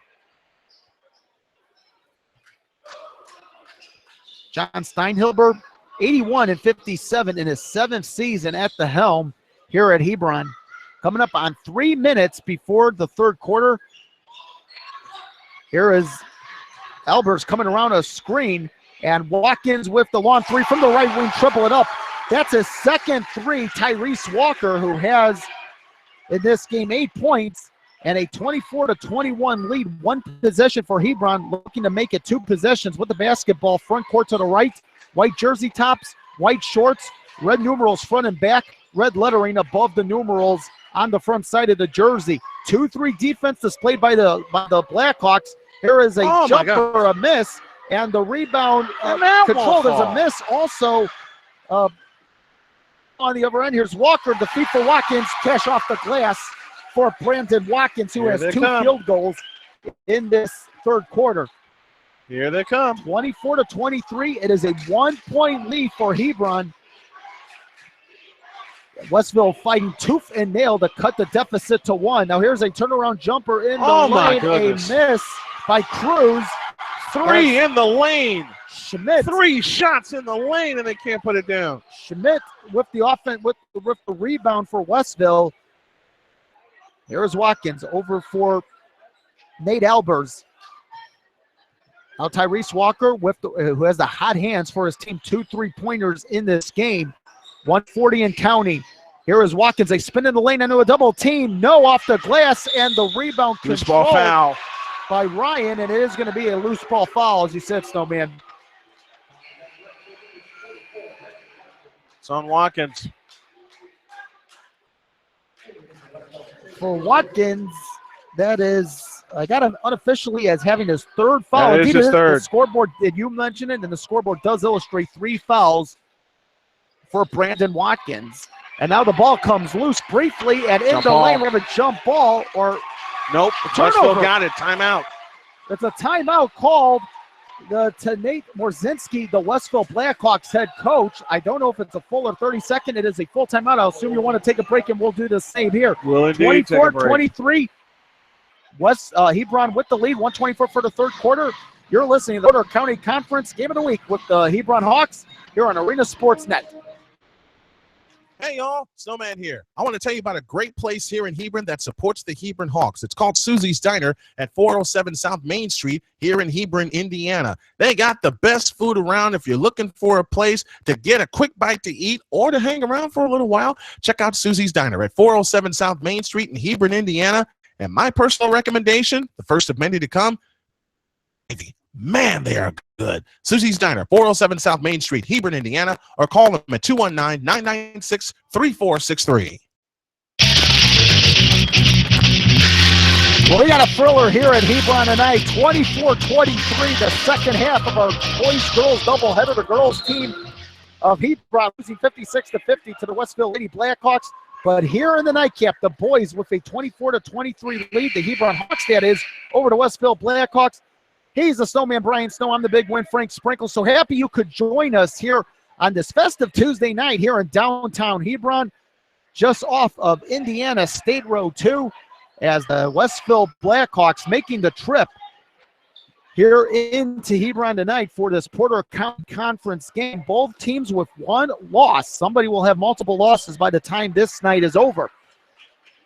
Speaker 2: John Steinhilber, 81 and 57 in his 7th season at the helm here at Hebron. Coming up on 3 minutes before the third quarter. Here is Albers coming around a screen, and Watkins with the long three from the right wing, triple it up. That's his second three. Tyrese Walker, who has in this game 8 points and a 24-21 lead. 1 possession for Hebron, looking to make it 2 possessions with the basketball. Front court to the right, white jersey tops, white shorts, red numerals front and back, red lettering above the numerals on the front side of the jersey. 2-3 defense displayed by the Blackhawks. Here is a jumper, a miss, and the rebound controlled as a miss. Also, on the other end, here's Walker. The feed for Watkins. Cash off the glass for Brandon Watkins, who has 2 field goals in this third quarter.
Speaker 1: Here they come.
Speaker 2: 24-23. It is a 1-point lead for Hebron. Westville fighting tooth and nail to cut the deficit to 1. Now here's a turnaround jumper in the lane. A miss by Cruz.
Speaker 1: 3 in the lane.
Speaker 2: Schmidt.
Speaker 1: 3 shots in the lane, and they can't put it down.
Speaker 2: Schmidt with the offense, with the rebound for Westville. Here's Watkins over for Nate Albers. Now Tyrese Walker who has the hot hands for his team. 2 3-pointers in this game. 140 and counting. Here is Watkins. They spin in the lane into a double team. No, off the glass, and the rebound
Speaker 1: loose ball foul
Speaker 2: by Ryan, and it is going to be a loose ball foul, as you said, Snowman.
Speaker 1: It's on Watkins.
Speaker 2: For Watkins, that is, I got him unofficially as having his 3rd foul.
Speaker 1: That is his 3rd.
Speaker 2: The scoreboard, did you mention it? And the scoreboard does illustrate 3 fouls for Brandon Watkins. And now the ball comes loose briefly, and in the lane we have a jump ball, or
Speaker 1: nope, Westville got it. Timeout.
Speaker 2: It's a timeout called to Nate Morzinski, the Westville Blackhawks head coach. I don't know if it's a full or 30-second. It is a full timeout. I'll assume you want to take a break, and we'll do the same here.
Speaker 1: We'll indeed
Speaker 2: 24-23. Hebron with the lead, 124 for the third quarter. You're listening to the Boulder County Conference Game of the Week with the Hebron Hawks here on Arena Sports Net.
Speaker 3: Hey y'all, Snowman here. I want to tell you about a great place here in Hebron that supports the Hebron Hawks. It's called Susie's Diner at 407 South Main Street here in Hebron, Indiana. They got the best food around. If you're looking for a place to get a quick bite to eat or to hang around for a little while, check out Susie's Diner at 407 South Main Street in Hebron, Indiana. And my personal recommendation, the first of many to come, man, they are good. Susie's Diner, 407 South Main Street, Hebron, Indiana, or call them at 219-996-3463.
Speaker 2: Well, we got a thriller here at Hebron tonight. 24-23, the second half of our boys-girls doubleheader. The girls team of Hebron losing 56-50 to the Westville Lady Blackhawks. But here in the nightcap, the boys with a 24-23 lead. The Hebron Hawks, that is, over the Westville Blackhawks. He's the Snowman, Brian Snow. I'm the Big Win, Frank Sprinkle. So happy you could join us here on this festive Tuesday night here in downtown Hebron, just off of Indiana State Road 2, as the Westville Blackhawks making the trip here into Hebron tonight for this Porter County Conference game. Both teams with one loss. Somebody will have multiple losses by the time this night is over.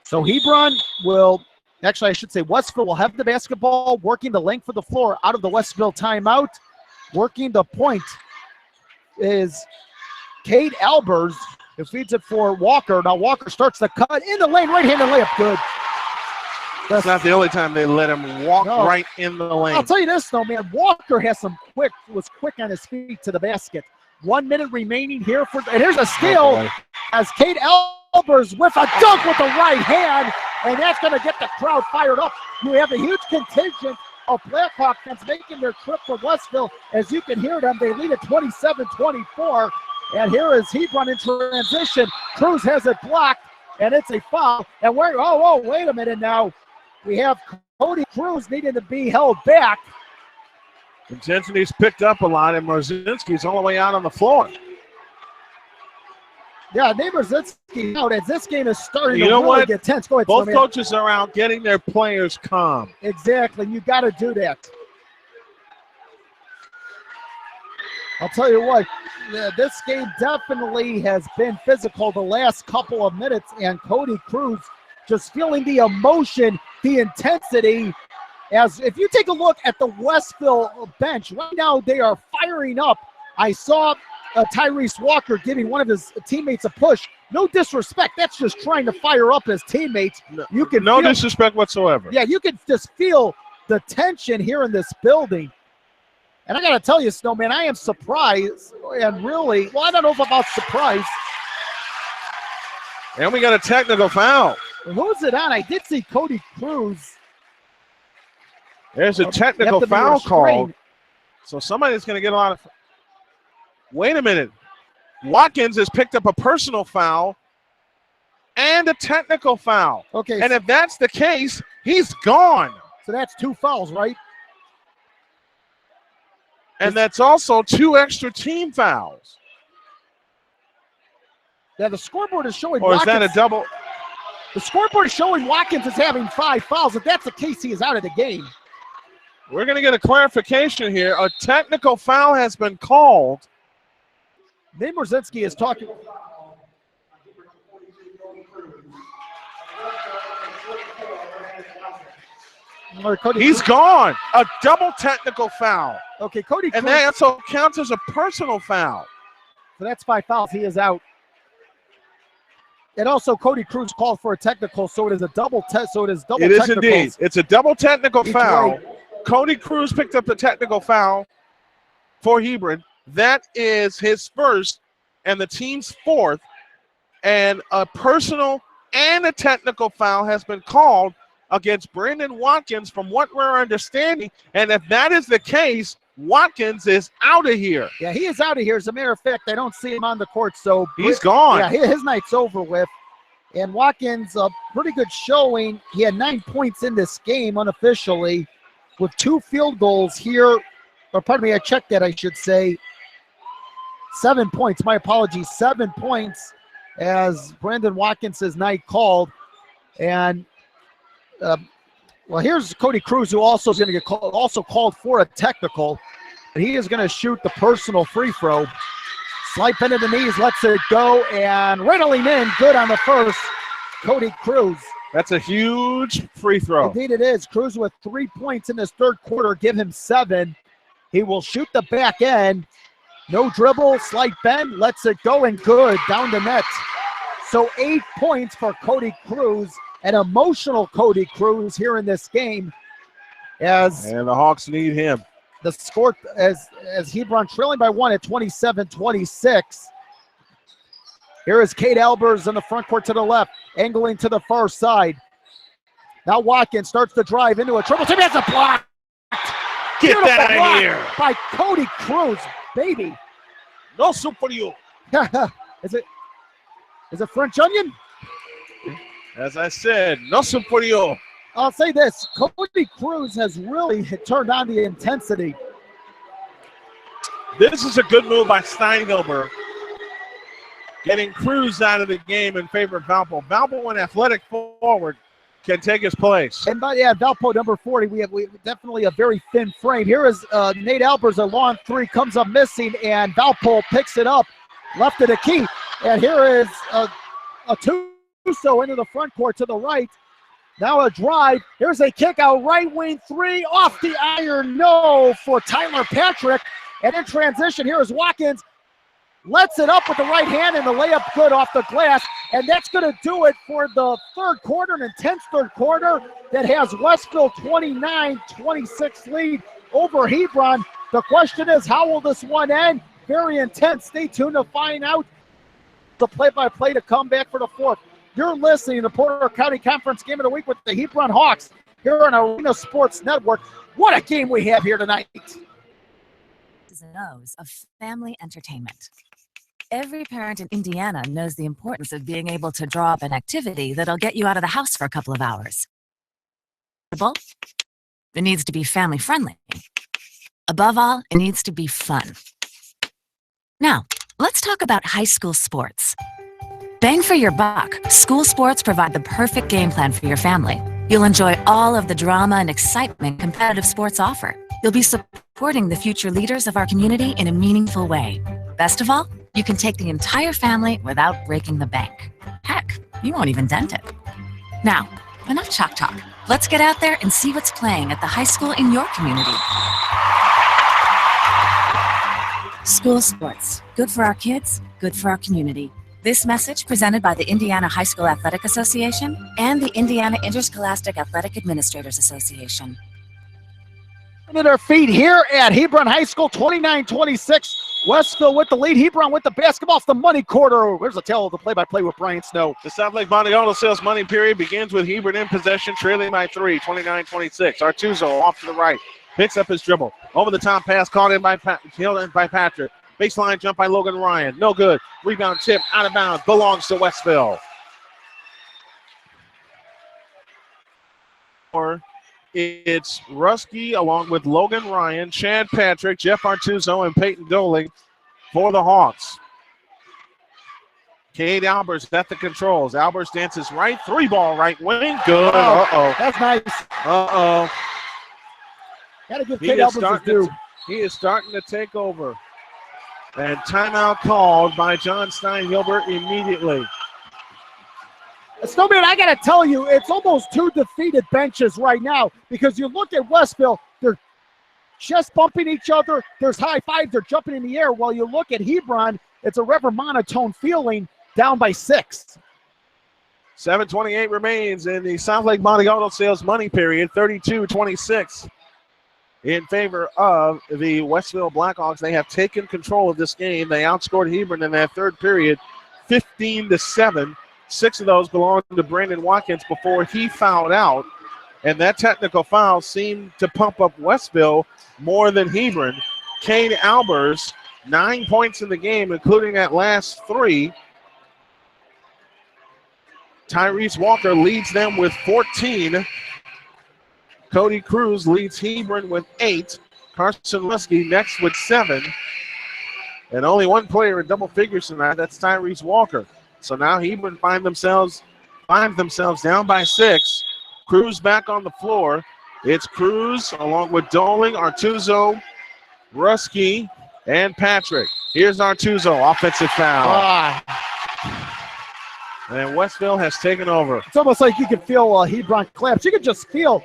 Speaker 2: So Hebron will, actually I should say Westville will have the basketball, working the length of the floor out of the Westville timeout. Working the point is Kate Albers, who feeds it for Walker. Now Walker starts the cut in the lane, right-handed layup, good.
Speaker 1: That's not the only time they let him walk right in the lane.
Speaker 2: I'll tell you this though, man. Walker has was quick on his feet to the basket. 1 minute remaining here and here's a steal as Kate Albers with a dunk with the right hand, and that's going to get the crowd fired up. You have a huge contingent of Blackhawk fans making their trip from Westville. As you can hear them, they lead at 27-24. And here is Hebron in transition. Cruz has it blocked, and it's a foul. And wait a minute now. We have Cody Cruz needing to be held back.
Speaker 1: Intensity's picked up a lot, and Marzinski's all the way out on the floor.
Speaker 2: Yeah, Marzinski out as this game is starting to really get tense. Go ahead,
Speaker 1: both coaches are out getting their players calm.
Speaker 2: Exactly. You got to do that. I'll tell you what, this game definitely has been physical the last couple of minutes, and Cody Cruz just feeling the emotion, the intensity. As if you take a look at the Westville bench, right now they are firing up. I saw Tyrese Walker giving one of his teammates a push. No disrespect. That's just trying to fire up his teammates. You can
Speaker 1: no disrespect whatsoever.
Speaker 2: Yeah, you can just feel the tension here in this building. And I got to tell you, Snowman, I am surprised and really, well, I don't know if about surprised.
Speaker 1: And we got a technical foul.
Speaker 2: Who's it on? I did see Cody Cruz.
Speaker 1: There's a technical foul called. So somebody's going to get a lot of. Wait a minute. Watkins has picked up a personal foul and a technical foul.
Speaker 2: Okay.
Speaker 1: And if that's the case, he's gone.
Speaker 2: So that's 2 fouls, right?
Speaker 1: And that's also 2 extra team fouls.
Speaker 2: Yeah, the scoreboard is showing
Speaker 1: Or
Speaker 2: Watkins.
Speaker 1: is that a double?
Speaker 2: The scoreboard is showing Watkins is having 5 fouls. If that's the case, he is out of the game.
Speaker 1: We're going to get a clarification here. A technical foul has been called.
Speaker 2: Nate Marzinski is talking.
Speaker 1: He's gone. A double technical foul.
Speaker 2: Okay, Cody Cruz.
Speaker 1: And that also counts as a personal foul.
Speaker 2: So that's 5 fouls. He is out. And also, Cody Cruz called for a technical, so it is a double test. So it is double.
Speaker 1: It is indeed. It's a double technical foul.
Speaker 2: Way.
Speaker 1: Cody Cruz picked up the technical foul for Hebron. That is his first and the team's 4th. And a personal and a technical foul has been called against Brandon Watkins from what we're understanding. And if that is the case, Watkins is out of here.
Speaker 2: Yeah, he is out of here. As a matter of fact, I don't see him on the court. So
Speaker 1: he's gone.
Speaker 2: Yeah, his night's over with. And Watkins, a pretty good showing. He had 9 points in this game unofficially with 2 field goals here. Or pardon me, I checked that, I should say. 7 points. My apologies. 7 points as Brandon Watkins' night called. And well, here's Cody Cruz, who also is going to get called for a technical. And he is going to shoot the personal free throw. Slight bend of the knees, lets it go, and rattling in, good on the first. Cody Cruz.
Speaker 1: That's a huge free throw.
Speaker 2: Indeed it is. Cruz with 3 points in this third quarter, give him 7. He will shoot the back end. No dribble, slight bend, lets it go, and good, down the net. So 8 points for Cody Cruz. An emotional Cody Cruz here in this game. And
Speaker 1: the Hawks need him.
Speaker 2: The score as Hebron trailing by 1 at 27-26. Here is Kate Albers in the front court to the left, angling to the far side. Now Watkins starts to drive into a triple team. Has a block.
Speaker 1: Get that out of here.
Speaker 2: By Cody Cruz, baby.
Speaker 1: No soup for you.
Speaker 2: Is it French onion?
Speaker 1: As I said, no soup for you.
Speaker 2: I'll say this, Cody Cruz has really turned on the intensity.
Speaker 1: This is a good move by Steinhilber, getting Cruz out of the game in favor of Valpo. Valpo went athletic forward, can take his place.
Speaker 2: And by Valpo number 40, we have definitely a very thin frame. Here is Nate Albers, a long three, comes up missing, and Valpo picks it up, left of the key. And here is a Tuso into the front court to the right. Now a drive. Here's a kick out, right wing three, off the iron, no, for Tyler Patrick. And in transition, here is Watkins. Lets it up with the right hand, and the layup good off the glass. And that's going to do it for the third quarter, an intense third quarter that has Westville 29-26 lead over Hebron. The question is, how will this one end? Very intense. Stay tuned to find out. The play-by-play to come back for the fourth. You're listening to Porter County Conference Game of the Week with the Hebron Hawks here on Arena Sports Network. What a game we have here tonight.
Speaker 10: Knows of family entertainment. Every parent in Indiana knows the importance of being able to draw up an activity that'll get you out of the house for a couple of hours. It needs to be family friendly. Above all, it needs to be fun. Now, let's talk about high school sports. Bang for your buck, school sports provide the perfect game plan for your family. You'll enjoy all of the drama and excitement competitive sports offer. You'll be supporting the future leaders of our community in a meaningful way. Best of all, you can take the entire family without breaking the bank. Heck, you won't even dent it. Now, enough chalk talk. Let's get out there and see what's playing at the high school in your community. School sports. Good for our kids, good for our community. This message presented by the Indiana High School Athletic Association and the Indiana Interscholastic Athletic Administrators Association.
Speaker 2: Into their feet here at Hebron High School, 29-26. Westville with the lead. Hebron with the basketball. It's the money quarter. Where's the tale of the play-by-play with Brian Snow?
Speaker 1: The South Lake Monte Auto Sales money period begins with Hebron in possession, trailing by 3, 29-26. Artuso off to the right. Picks up his dribble. Over the top pass, caught in by Patrick. Baseline jump by Logan Ryan. No good. Rebound tip out of bounds. Belongs to Westville. It's Rusky along with Logan Ryan, Chad Patrick, Jeff Artuso, and Peyton Doling for the Hawks. Cade Albers at the controls. Albers dances right. 3-ball right wing. Good. Uh-oh.
Speaker 2: That's nice.
Speaker 1: Uh-oh.
Speaker 2: Got to give Cade Albers his due.
Speaker 1: He is starting to take over. And timeout called by John Stein-Gilbert immediately.
Speaker 2: Snowman, I got to tell you, it's almost two defeated benches right now because you look at Westville, they're chest bumping each other. There's high fives. They're jumping in the air. While you look at Hebron, it's a rather monotone feeling, down by 6.
Speaker 1: 7:28 remains in the South Lake Monte Auto Sales money period, 32-26 in favor of the Westville Blackhawks. They have taken control of this game. They outscored Hebron in that third period, 15-7. 6 of those belonged to Brandon Watkins before he fouled out. And that technical foul seemed to pump up Westville more than Hebron. Cade Albers, 9 points in the game, including that last 3. Tyrese Walker leads them with 14. Cody Cruz leads Hebron with 8. Carson Lusky next with 7. And only one player in double figures tonight, that's Tyrese Walker. So now Hebron find themselves down by 6. Cruz back on the floor. It's Cruz along with Doling, Artuso, Rusky, and Patrick. Here's Artuso, offensive foul. And Westville has taken over.
Speaker 2: It's almost like you can feel Hebron collapse. You can just feel.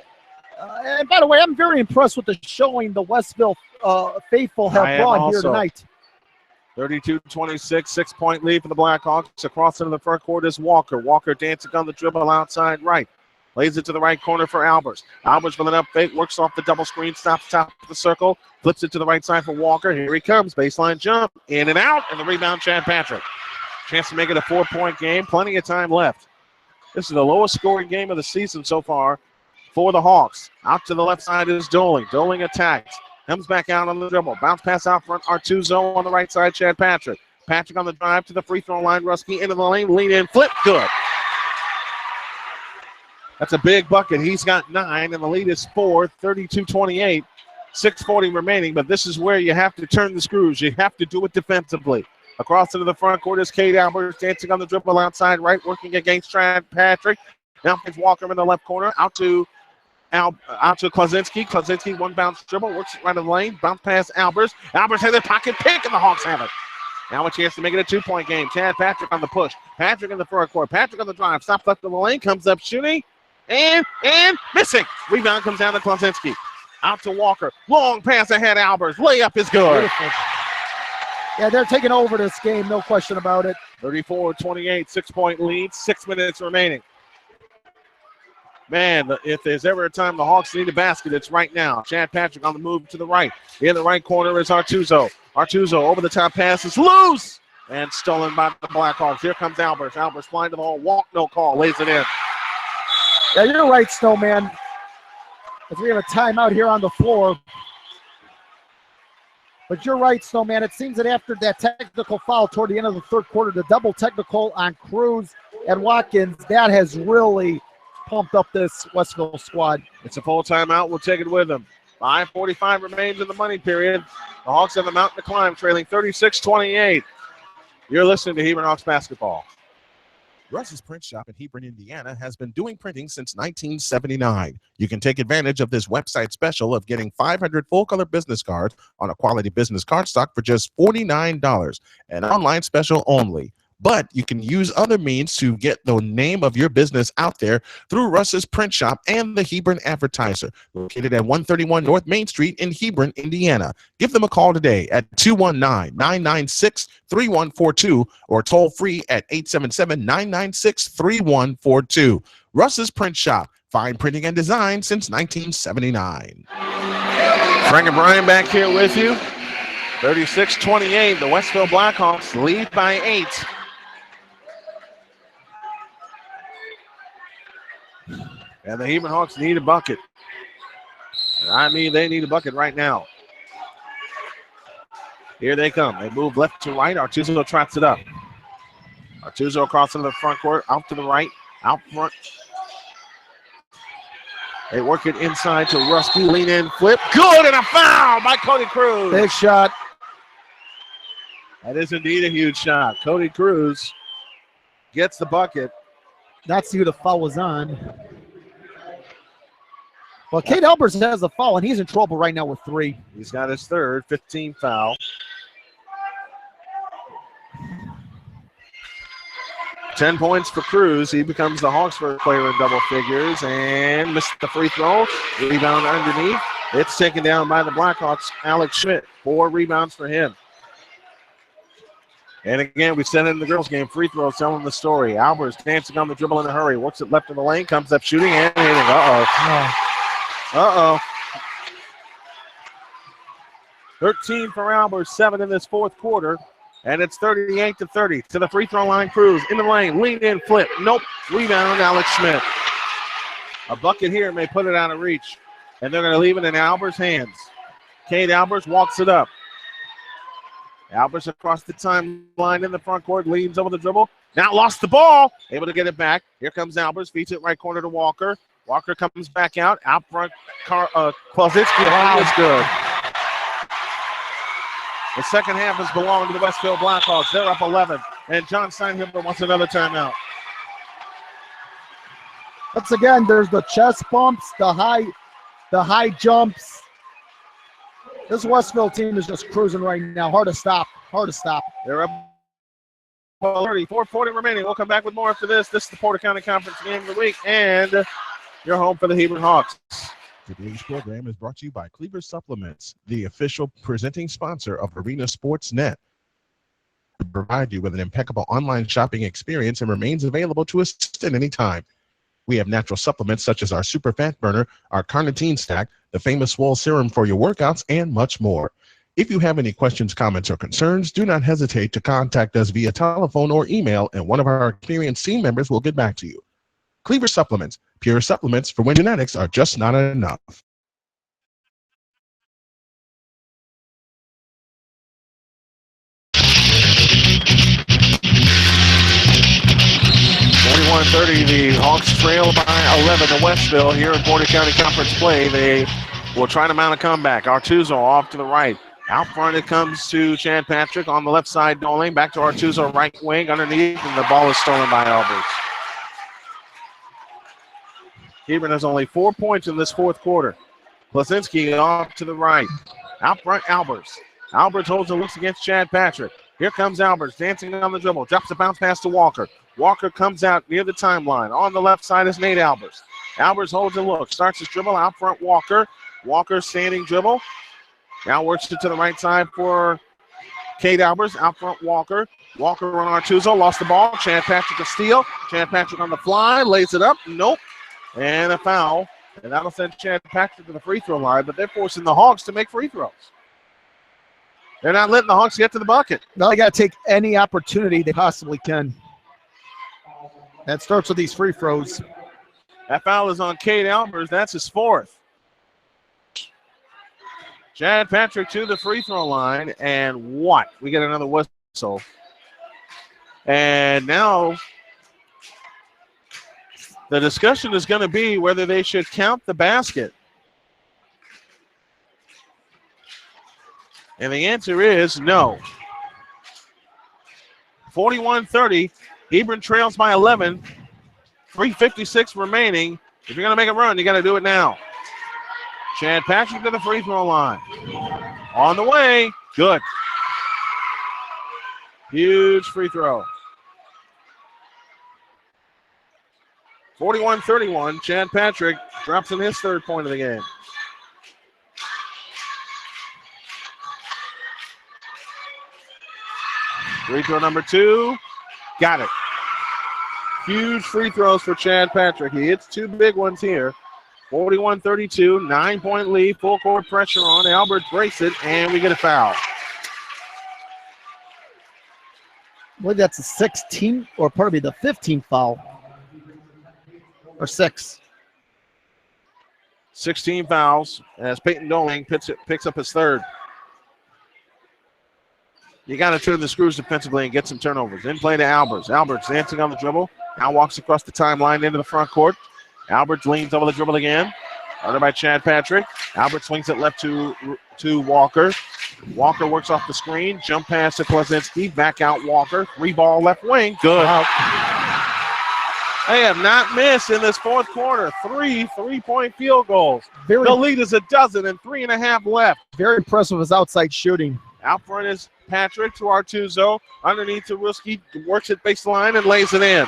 Speaker 2: And by the way, I'm very impressed with the showing the Westville faithful have brought here tonight.
Speaker 1: 32-26, 6-point lead for the Blackhawks. Across into the front court is Walker. Walker dancing on the dribble outside right. Lays it to the right corner for Albers. Albers with an up fake, works off the double screen, stops top of the circle, flips it to the right side for Walker. Here he comes, baseline jump, in and out, and the rebound, Chad Patrick. Chance to make it a 4-point game, plenty of time left. This is the lowest scoring game of the season so far for the Hawks. Out to the left side is Doling. Doling attacks. Comes back out on the dribble. Bounce pass out front. Artuso on the right side. Chad Patrick. Patrick on the drive to the free throw line. Rusky into the lane. Lean in. Flip. Good. That's a big bucket. He's got 9, and the lead is 4. 32-28. 6:40 remaining, but this is where you have to turn the screws. You have to do it defensively. Across into the front court is Cade Albers dancing on the dribble outside right, working against Chad Patrick. Now it's Walker in the left corner. Out to Klazinski. Klazinski, one bounce dribble. Works it right in the lane. Bounce past Albers. Albers has a pocket pick, and the Hawks have it. Now a chance to make it a 2-point game. Chad Patrick on the push. Patrick in the front court. Patrick on the drive. Stops left of the lane. Comes up shooting. And missing. Rebound comes down to Klazinski. Out to Walker. Long pass ahead, Albers. Layup is good.
Speaker 2: Beautiful. Yeah, they're taking over this game, no question about it.
Speaker 1: 34-28, 6-point lead, 6 minutes remaining. Man, if there's ever a time the Hawks need a basket, it's right now. Chad Patrick on the move to the right. In the right corner is Artuzo. Artuzo over the top pass is loose and stolen by the Blackhawks. Here comes Albers. Albers flying to the hole. Walk, no call. Lays it in.
Speaker 2: Yeah, you're right, Snowman. As we have a timeout here on the floor. But you're right, Snowman. It seems that after that technical foul toward the end of the third quarter, the double technical on Cruz and Watkins, that has really pumped up this Westville squad.
Speaker 1: It's a full timeout. We'll take it with them. 5:45 remains in the money period. The Hawks have a mountain to climb, trailing 36-28. You're listening to Hebron Hawks basketball.
Speaker 3: Russ's Print Shop in Hebron, Indiana has been doing printing since 1979. You can take advantage of this website special of getting 500 full-color business cards on a quality business cardstock for just $49, an online special only. But you can use other means to get the name of your business out there through Russ's Print Shop and the Hebron Advertiser, located at 131 North Main Street in Hebron, Indiana. Give them a call today at 219-996-3142 or toll free at 877-996-3142. Russ's Print Shop, fine printing and design since 1979.
Speaker 1: Frank and Brian back here with you. 36-28, the Westville Blackhawks lead by 8. And the Hebron Hawks need a bucket. I mean, they need a bucket right now. Here they come. They move left to right. Artuzo traps it up. Artuzo across into the front court. Out to the right. Out front. They work it inside to Rusky. Lean in, flip. Good, and a foul by Cody Cruz.
Speaker 2: Big shot.
Speaker 1: That is indeed a huge shot. Cody Cruz gets the bucket.
Speaker 2: Not see who the foul was on. Well, Cade Albers has the foul, and he's in trouble right now with 3.
Speaker 1: He's got his third, 15 foul. 10 points for Cruz. He becomes the Hawks' first player in double figures and missed the free throw. Rebound underneath. It's taken down by the Blackhawks. Alex Schmidt, 4 rebounds for him. And again, we said it in the girls' game, free throws telling the story. Albers dancing on the dribble in a hurry. Works it left in the lane, comes up shooting and hitting. Uh-oh. 13 for Albers, 7 in this fourth quarter. And it's 38-30 to the free throw line. Cruz in the lane, lean in, flip. Nope. Rebound, Alex Schmidt. A bucket here may put it out of reach. And they're going to leave it in Albers' hands. Cade Albers walks it up. Albers across the timeline in the front court, leans over the dribble. Now lost the ball. Able to get it back. Here comes Albers, feeds it right corner to Walker. Walker comes back out front. Klazinski, wow, is good. The second half has belonged to the Westville Blackhawks. They're up 11, and John Steinhuber wants another timeout.
Speaker 2: Once again, there's the chest bumps, the high jumps. This Westville team is just cruising right now. Hard to stop.
Speaker 1: They're up 30, 4:40 remaining. We'll come back with more after this. This is the Porter County Conference Game of the Week, and you're home for the Hebron Hawks.
Speaker 3: Today's program is brought to you by Cleaver Supplements, the official presenting sponsor of Arena Sports Net. We provide you with an impeccable online shopping experience and remains available to assist at any time. We have natural supplements such as our Super Fat Burner, our Carnitine Stack, the famous Swole Serum for your workouts, and much more. If you have any questions, comments, or concerns, do not hesitate to contact us via telephone or email, and one of our experienced team members will get back to you. Cleaver Supplements, pure supplements for when genetics are just not enough.
Speaker 1: The Hawks trail by 11 to Westville here in Porter County Conference play. They will try to mount a comeback. Artuzo off to the right. Out front it comes to Chad Patrick on the left side, no lane. Back to Artuzo, right wing underneath, and the ball is stolen by Albers. Hebron has only 4 points in this fourth quarter. Plazinski off to the right. Out front, Albers. Albers holds and looks against Chad Patrick. Here comes Albers dancing on the dribble. Drops a bounce pass to Walker. Walker comes out near the timeline. On the left side is Nate Albers. Albers holds and looks. Starts his dribble out front, Walker. Walker standing dribble. Now works it to the right side for Cade Albers. Out front, Walker. Walker on Artuzo. Lost the ball. Chad Patrick a steal. Chad Patrick on the fly. Lays it up. Nope. And a foul. And that'll send Chad Patrick to the free throw line, but they're forcing the Hawks to make free throws. They're not letting the Hawks get to the bucket.
Speaker 2: No, they got to take any opportunity they possibly can. That starts with these free throws.
Speaker 1: That foul is on Cade Albers. That's his fourth. Chad Patrick to the free throw line, and what? We get another whistle. And now the discussion is going to be whether they should count the basket. And the answer is no. 41-30. Hebron trails by 11. 3:56 remaining. If you're going to make a run, you got to do it now. Chad Patrick to the free throw line. On the way. Good. Huge free throw. 41-31. Chad Patrick drops in his third point of the game. Free throw number 2. Got it. Huge free throws for Chad Patrick. He hits 2 big ones here. 41-32, 9-point lead, full court pressure on. Albert breaks it, and we get a foul.
Speaker 2: I believe that's a 16th, or pardon me, the 15th foul. Or 6.
Speaker 1: 16 fouls as Peyton Doling picks up his third. You got to turn the screws defensively and get some turnovers. In play to Albers. Albers dancing on the dribble. Now walks across the timeline into the front court. Albert leans over the dribble again. Under by Chad Patrick. Albert swings it left to Walker. Walker works off the screen. Jump pass to Plazinski. Back out Walker. 3-ball left wing. Good. They have not missed in this fourth quarter. 3 3-point field goals. The lead is a dozen and 3.5 left.
Speaker 2: Very impressive with his outside shooting.
Speaker 1: Out front is Patrick to Artuzo. Underneath to Ruski. Works at baseline and lays it in.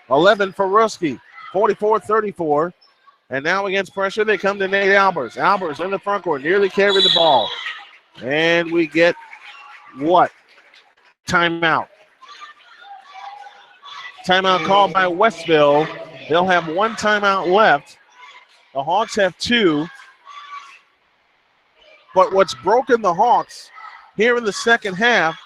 Speaker 1: 11 for Ruski. 44-34. And now against pressure, they come to Nate Albers. Albers in the front court. Nearly carried the ball. And we get what? Timeout. Timeout called by Westville. They'll have 1 timeout left. The Hawks have 2. But what's broken the Hawks here in the second half,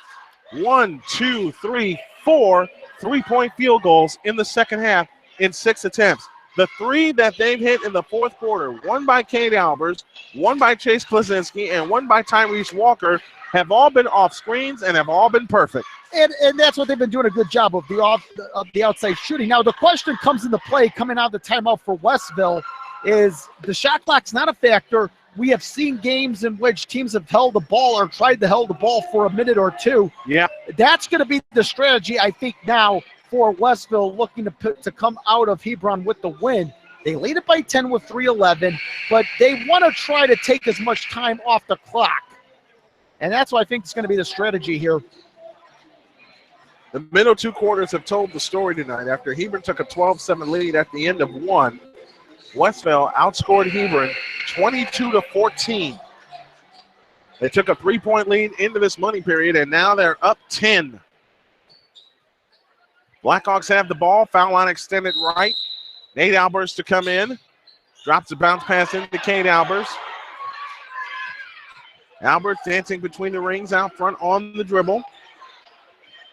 Speaker 1: 1, 2, 3, 4 3-point field goals in the second half in 6 attempts. The 3 that they've hit in the fourth quarter, 1 by Cade Albers, 1 by Chase Plazinski, and 1 by Tyrese Walker, have all been off screens and have all been perfect.
Speaker 2: And that's what they've been doing a good job of, the outside shooting. Now, the question comes into play coming out of the timeout for Westville is the shot clock's not a factor. We have seen games in which teams have held the ball or tried to hold the ball for a minute or 2.
Speaker 1: Yeah.
Speaker 2: That's going to be the strategy, I think, now for Westville looking to come out of Hebron with the win. They lead it by 10 with 3:11, but they want to try to take as much time off the clock. And that's what I think is going to be the strategy here.
Speaker 1: The middle 2 quarters have told the story tonight. After Hebron took a 12-7 lead at the end of 1, Westville outscored Hebron 22-14. They took a 3-point lead into this money period, and now they're up 10. Blackhawks have the ball. Foul line extended right. Nate Albers to come in. Drops a bounce pass into Cade Albers. Albers dancing between the rings out front on the dribble.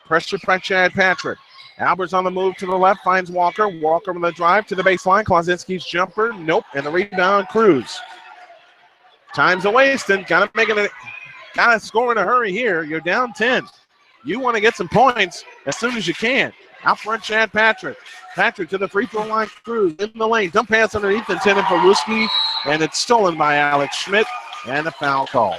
Speaker 1: Pressure by Chad Patrick. Albers on the move to the left, finds Walker. Walker with the drive to the baseline. Klazinski's jumper, nope. And the rebound, Cruz. Time's a wasting. Gotta score in a hurry here. You're down 10. You want to get some points as soon as you can. Out front, Chad Patrick. Patrick to the free throw line, Cruz in the lane. Dump pass underneath, intended for Ruski, and it's stolen by Alex Schmidt, and a foul call.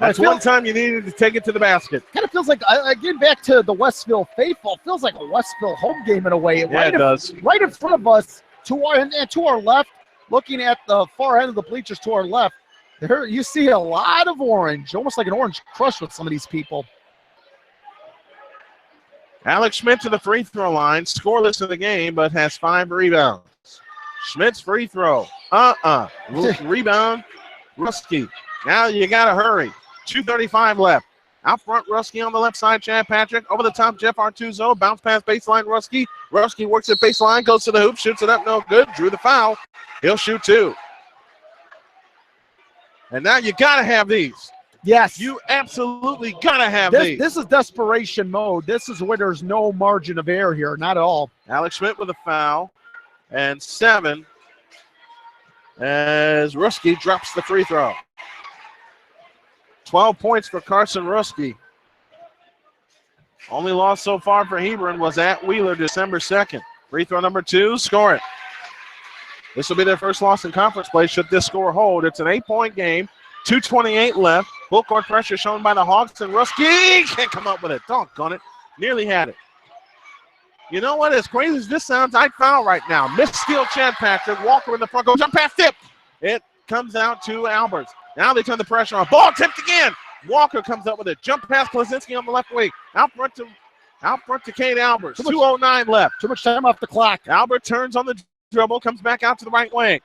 Speaker 1: That's one time you needed to take it to the basket.
Speaker 2: Kind of feels like, again, back to the Westville faithful, feels like a Westville home game in a way.
Speaker 1: Yeah, it does.
Speaker 2: Right in front of us, to our left, looking at the far end of the bleachers to our left, there you see a lot of orange, almost like an orange crush with some of these people.
Speaker 1: Alex Schmidt to the free throw line, scoreless in the game, but has 5 rebounds. Schmidt's free throw. Rebound, Ruski. Now you got to hurry. 2:35 left. Out front, Ruski on the left side, Chad Patrick. Over the top, Jeff Artuzo. Bounce pass baseline, Ruski. Ruski works at baseline, goes to the hoop, shoots it up, no good. Drew the foul. He'll shoot 2. And now you got to have these.
Speaker 2: Yes.
Speaker 1: You absolutely got to have these.
Speaker 2: This is desperation mode. This is where there's no margin of error here, not at all.
Speaker 1: Alex Schmidt with a foul. And 7 as Ruski drops the free throw. 12 points for Carson Ruski. Only loss so far for Hebron was at Wheeler December 2nd. Free throw number 2, score it. This will be their first loss in conference play should this score hold. It's an 8-point game, 2:28 left. Full court pressure shown by the Hawks, and Ruski can't come up with it. Doggone it. Nearly had it. You know what? As crazy as this sounds, I'd foul right now. Missed steal, Chad Patrick. Walker in the front, go jump pass, tip. It comes out to Alberts. Now they turn the pressure on. Ball tipped again. Walker comes up with it. Jump pass, Klaczynski on the left wing. Out front to Kate Alberts. 2:09 left.
Speaker 2: Too much time off the clock.
Speaker 1: Albert turns on the dribble, comes back out to the right wing.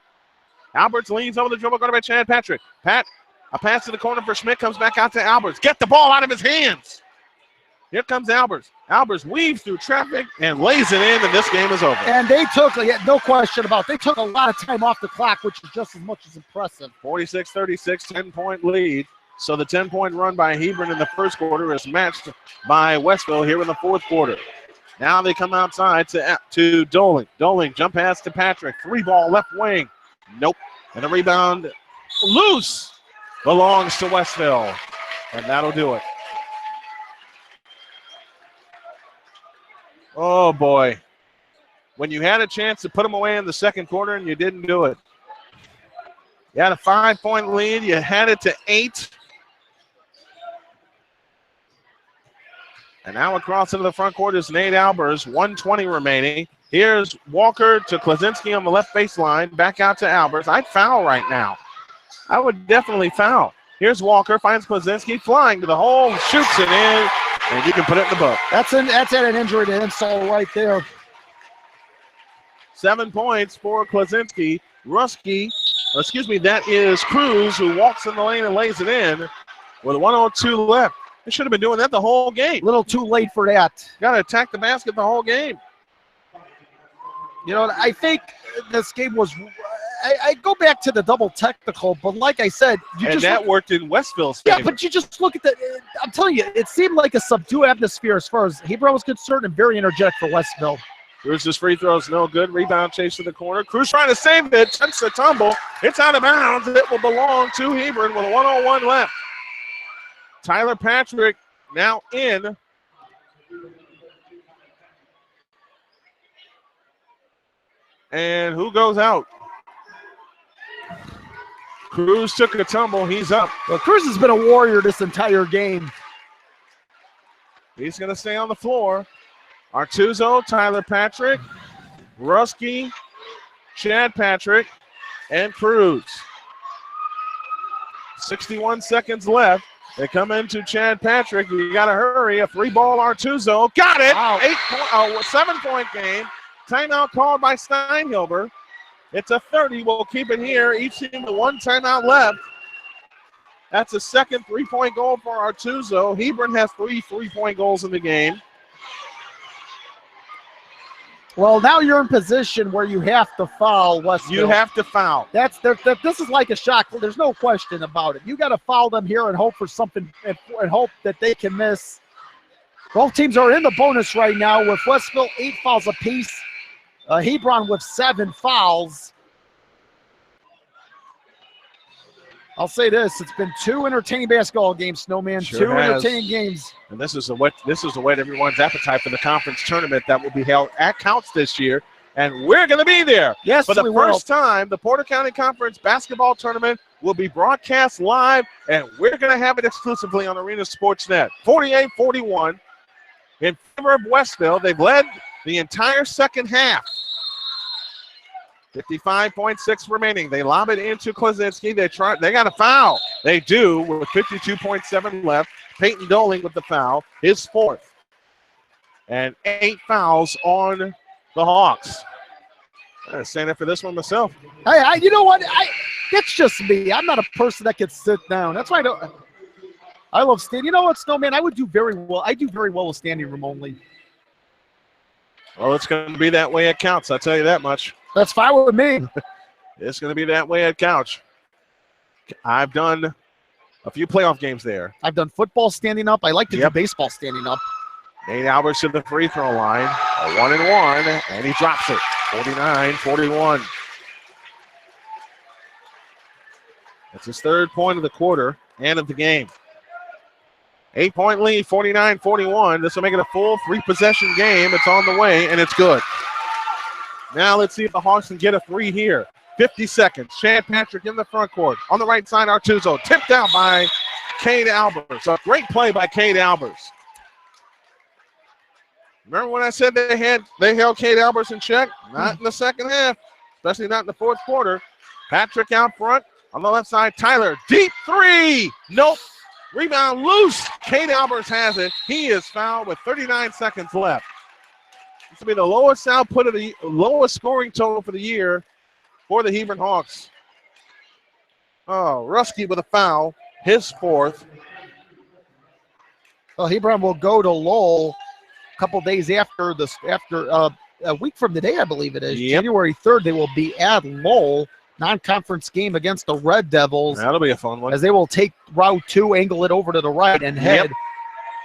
Speaker 1: Alberts leans over the dribble, going to Chad Patrick. A pass to the corner for Schmidt, comes back out to Alberts. Get the ball out of his hands. Here comes Alberts. Alberts weaves through traffic and lays it in, and this game is over.
Speaker 2: And they took, no question about it, they took a lot of time off the clock, which is just as much as impressive.
Speaker 1: 46-36, 10-point lead. So the 10-point run by Hebron in the first quarter is matched by Westville here in the fourth quarter. Now they come outside to Doling. Doling, jump pass to Patrick. 3-ball left wing. Nope. And the rebound loose belongs to Westville. And that'll do it. Oh, boy. When you had a chance to put them away in the second quarter and you didn't do it. You had a 5-point lead. You had it to 8. And now across into the front court is Nate Albers. 1:20 remaining. Here's Walker to Klaczynski on the left baseline. Back out to Albers. I'd foul right now. I would definitely foul. Here's Walker. Finds Klaczynski. Flying to the hole. Shoots it in. And you can put it in the book.
Speaker 2: That's at an injury to insult right there.
Speaker 1: 7 points for Klaczynski. That is Cruz, who walks in the lane and lays it in with 1:02 left. They should have been doing that the whole game.
Speaker 2: A little too late for that.
Speaker 1: Got to attack the basket the whole game.
Speaker 2: You know, I think this game was I go back to the double technical, but like I said,
Speaker 1: worked in Westville's favor.
Speaker 2: Yeah, but you just look at I'm telling you, it seemed like a subdued atmosphere as far as Hebron was concerned and very energetic for Westville.
Speaker 1: Cruz's free throw is no good. Rebound chase to the corner. Cruz trying to save it. Touch the tumble. It's out of bounds. It will belong to Hebron with 1:01 left. Tyler Patrick now in. And who goes out? Cruz took a tumble. He's up.
Speaker 2: Well, Cruz has been a warrior this entire game.
Speaker 1: He's going to stay on the floor. Artuzo, Tyler Patrick, Ruski, Chad Patrick, and Cruz. 61 seconds left. They come into Chad Patrick. You got to hurry. A 3-ball Artuzo. Got it.
Speaker 2: Wow.
Speaker 1: 7-point game. Timeout called by Steinhilber. It's a 30. We'll keep it here. Each team with 1 timeout left. That's a second 3-point goal for Artuzo. Hebron has 3 3-point goals in the game.
Speaker 2: Well, now you're in position where you have to foul Westville.
Speaker 1: You have to foul.
Speaker 2: This is like a shot. There's no question about it. You got to foul them here and hope for something and hope that they can miss. Both teams are in the bonus right now with Westville 8 fouls apiece. Hebron with 7 fouls. I'll say this: it's been 2 entertaining basketball games, Snowman.
Speaker 1: Sure
Speaker 2: 2
Speaker 1: has.
Speaker 2: entertaining games.
Speaker 1: And this is to whet everyone's appetite for the conference tournament that will be held at Counts this year. and we're going to be there.
Speaker 2: Yes,
Speaker 1: for the
Speaker 2: we will.
Speaker 1: first time, the Porter County Conference basketball tournament will be broadcast live, and we're going to have it exclusively on Arena Sportsnet. 48-41 in favor of Westville. They've led the entire second half. 55.6 remaining. They lob it into Klaczynski. They got a foul. They do with 52.7 left. Peyton Doling with the foul, his fourth. And 8 fouls on the Hawks. I'm saying it for this one myself.
Speaker 2: Hey, you know what? It's just me. I'm not a person that can sit down. That's why I love standing. You know what, Snowman? I would do very well. I do very well with standing room only.
Speaker 1: Well, it's going to be that way at Counts. I'll tell you that much.
Speaker 2: That's fine with me.
Speaker 1: It's going to be that way at Couch. I've done a few playoff games there.
Speaker 2: I've done football standing up. I like to do baseball standing up.
Speaker 1: Nate Alberts to the free throw line. A 1-and-1, and he drops it. 49-41. That's his third point of the quarter and of the game. 8-point lead, 49-41. This will make it a full 3-possession game. It's on the way, and it's good. Now let's see if the Hawks can get a 3 here. 50 seconds. Chad Patrick in the front court. On the right side, Artuso. Tipped out by Cade Albers. A great play by Cade Albers. Remember when I said they held Cade Albers in check? Not in the second half, especially not in the fourth quarter. Patrick out front. On the left side, Tyler. Deep 3. Nope. Rebound loose. Cade Albers has it. He is fouled with 39 seconds left. This will be the lowest output of the lowest scoring total for the year for the Hebron Hawks. Oh, Rusky with a foul, his fourth.
Speaker 2: Well, Hebron will go to Lowell a couple days after a week from today, I believe it is.
Speaker 1: Yep.
Speaker 2: January 3rd, they will be at Lowell, non-conference game against the Red Devils.
Speaker 1: That'll be a fun one.
Speaker 2: As they will take Route 2, angle it over to the right, and head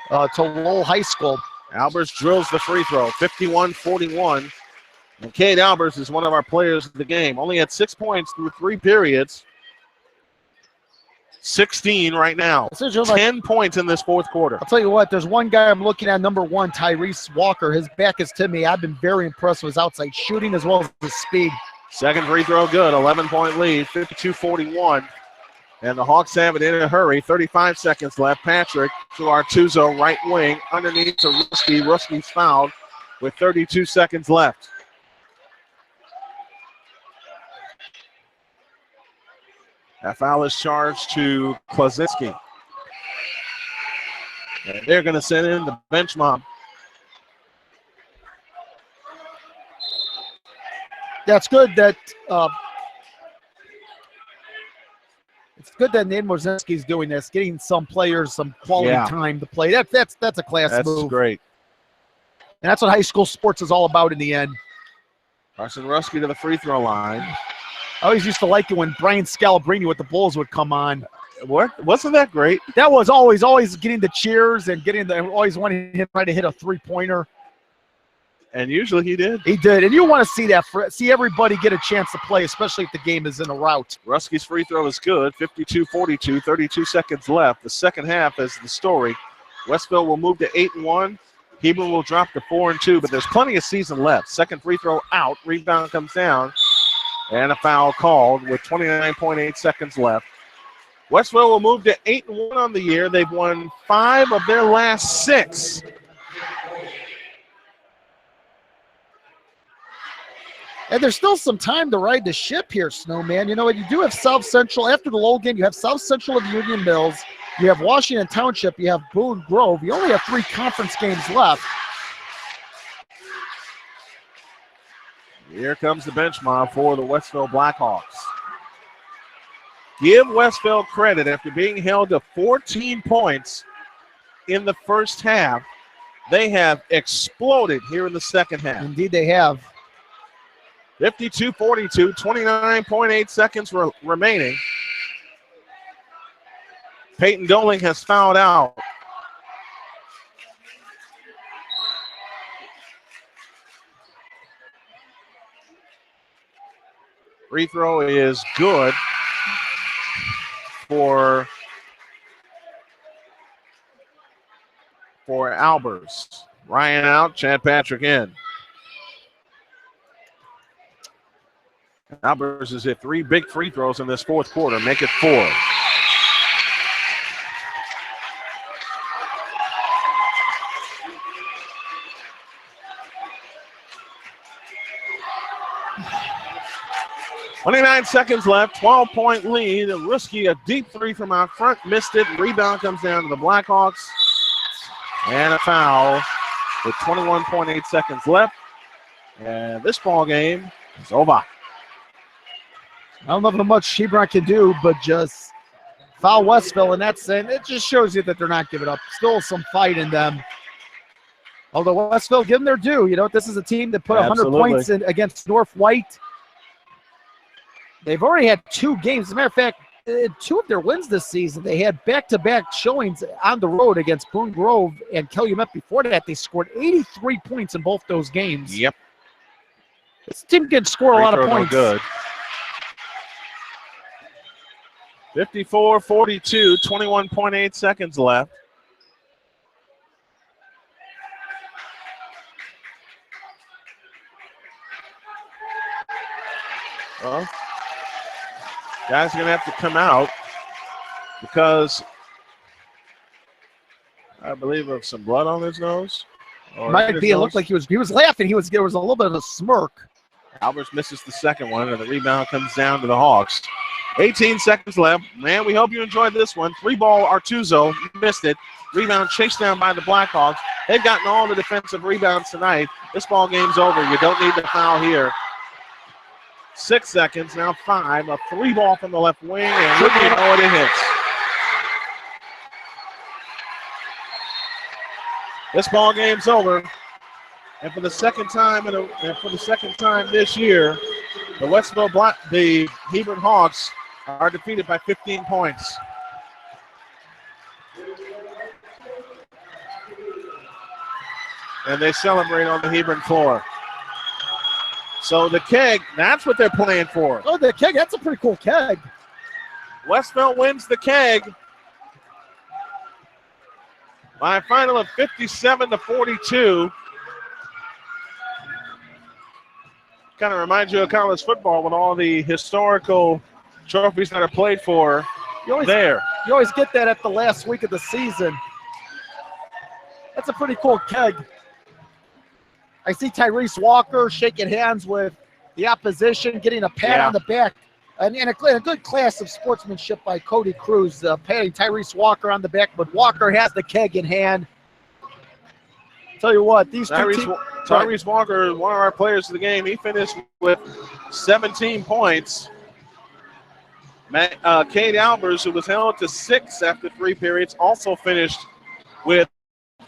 Speaker 2: to Lowell High School.
Speaker 1: Albers drills the free throw, 51-41. And Cade Albers is one of our players of the game. Only had 6 points through 3 periods. 16 right now. 10 points in this fourth quarter.
Speaker 2: I'll tell you what, there's one guy I'm looking at, number 1, Tyrese Walker. His back is to me. I've been very impressed with his outside shooting as well as his speed.
Speaker 1: Second free throw good, 11-point lead, 52-41. And the Hawks have it in a hurry. 35 seconds left. Patrick to Artuso, right wing, underneath to Rusky. Rusky's fouled with 32 seconds left. That foul is charged to Klaczynski. And they're going to send in the bench mob.
Speaker 2: That's good that it's good that Nate Morzynski's doing this, getting some players some quality time to play. That's a class move.
Speaker 1: That's great.
Speaker 2: And that's what high school sports is all about in the end.
Speaker 1: Carson Rusky to the free throw line.
Speaker 2: I always used to like it when Brian Scalabrine with the Bulls would come on.
Speaker 1: What? Wasn't that great?
Speaker 2: That was always getting the cheers and always wanting him to try to hit a three-pointer.
Speaker 1: And usually he did.
Speaker 2: He did. And you want to see that, see everybody get a chance to play, especially if the game is in a rout.
Speaker 1: Rusky's free throw is good, 52-42, 32 seconds left. The second half is the story. Westville will move to 8-1. Hebron will drop to 4-2, but there's plenty of season left. Second free throw out, rebound comes down, and a foul called with 29.8 seconds left. Westville will move to 8-1 on the year. They've won 5 of their last 6.
Speaker 2: And there's still some time to ride the ship here, Snowman. You know what? You do have South Central. After the Lowell game, you have South Central of Union Mills. You have Washington Township. You have Boone Grove. You only have 3 conference games left.
Speaker 1: Here comes the bench mob for the Westville Blackhawks. Give Westville credit after being held to 14 points in the first half. They have exploded here in the second half.
Speaker 2: Indeed, they have.
Speaker 1: 52-42, 29.8 seconds remaining. Peyton Doling has fouled out. Free throw is good for Albers. Ryan out, Chad Patrick in. Albers has hit 3 big free throws in this fourth quarter. Make it 4. .29 seconds left, 12-point lead. Risky, a deep 3 from out front, missed it. Rebound comes down to the Blackhawks. And a foul with 21.8 seconds left. And this ball game is over.
Speaker 2: I don't know how much Hebron can do, but just foul Westville, and it just shows you that they're not giving up. Still some fight in them. Although Westville, give them their due. You know, this is a team that put 100 points in against North White. They've already had 2 games. As a matter of fact, 2 of their wins this season, they had back-to-back showings on the road against Boone Grove and Calumet. Before that, they scored 83 points in both those games.
Speaker 1: Yep.
Speaker 2: This team can score a lot of points.
Speaker 1: Good. 54-42, 21.8 seconds left. Well, guys are going to have to come out because I believe of some blood on his nose.
Speaker 2: Might be. It looked like he was laughing. There was a little bit of a smirk.
Speaker 1: Albers misses the second one, and the rebound comes down to the Hawks. 18 seconds left. Man, we hope you enjoyed this one. 3-ball Artuzo, missed it. Rebound chased down by the Blackhawks. They've gotten all the defensive rebounds tonight. This ball game's over. You don't need the foul here. 6 seconds, now 5. A 3-ball from the left wing, and look at how it hits. This ball game's over. And for the second time this year, the Hebron Hawks are defeated by 15 points. And they celebrate on the Hebron floor. So the keg, that's what they're playing for.
Speaker 2: Oh, the keg, that's a pretty cool keg.
Speaker 1: Westville wins the keg by a final of 57-42. Kind of reminds you of college football with all the historical trophies that are played for there.
Speaker 2: You always get that at the last week of the season. That's a pretty cool keg. I see Tyrese Walker shaking hands with the opposition, getting a pat on the back. And a good class of sportsmanship by Cody Cruz, patting Tyrese Walker on the back, but Walker has the keg in hand. Tell you what, these
Speaker 1: Tyrese Walker, one of our players of the game, he finished with 17 points. Cade Albers, who was held to 6 after 3 periods, also finished with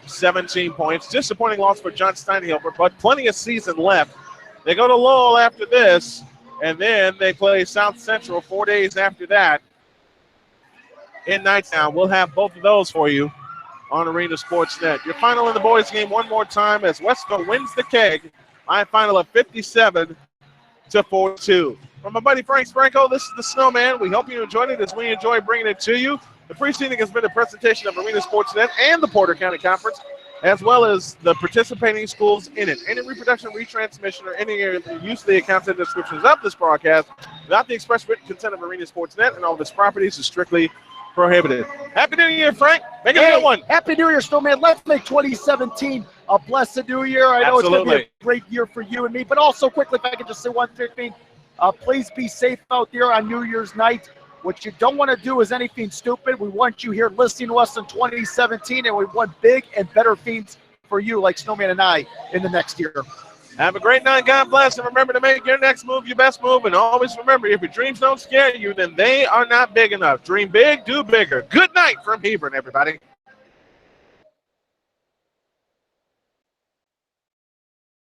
Speaker 1: 17 points. Disappointing loss for John Steinhilfer, but plenty of season left. They go to Lowell after this, and then they play South Central 4 days after that in Knightstown. We'll have both of those for you on Arena Sports Net. Your final in the boys game one more time as Westville wins the keg by a final of 57-42. From my buddy Frank Franco, this is the Snowman. We hope you enjoyed it as we enjoy bringing it to you. The preceding has been a presentation of Arena Sports Net and the Porter County Conference, as well as the participating schools in it. Any reproduction, retransmission, or any use of the accounts and descriptions of this broadcast without the express written consent of Arena Sports Net and all of its properties is strictly prohibited. Happy New Year, Frank. Make it a good one.
Speaker 2: Happy New Year, Snowman. Let's make 2017 a blessed new year. I know it's going to be a great year for you and me, but also quickly, if I could just say one thing, please be safe out there on New Year's night. What you don't want to do is anything stupid. We want you here listening to us in 2017, and we want big and better things for you like Snowman and I in the next year.
Speaker 1: Have a great night. God bless. And remember to make your next move your best move. And always remember, if your dreams don't scare you, then they are not big enough. Dream big, do bigger. Good night from Hebron, everybody.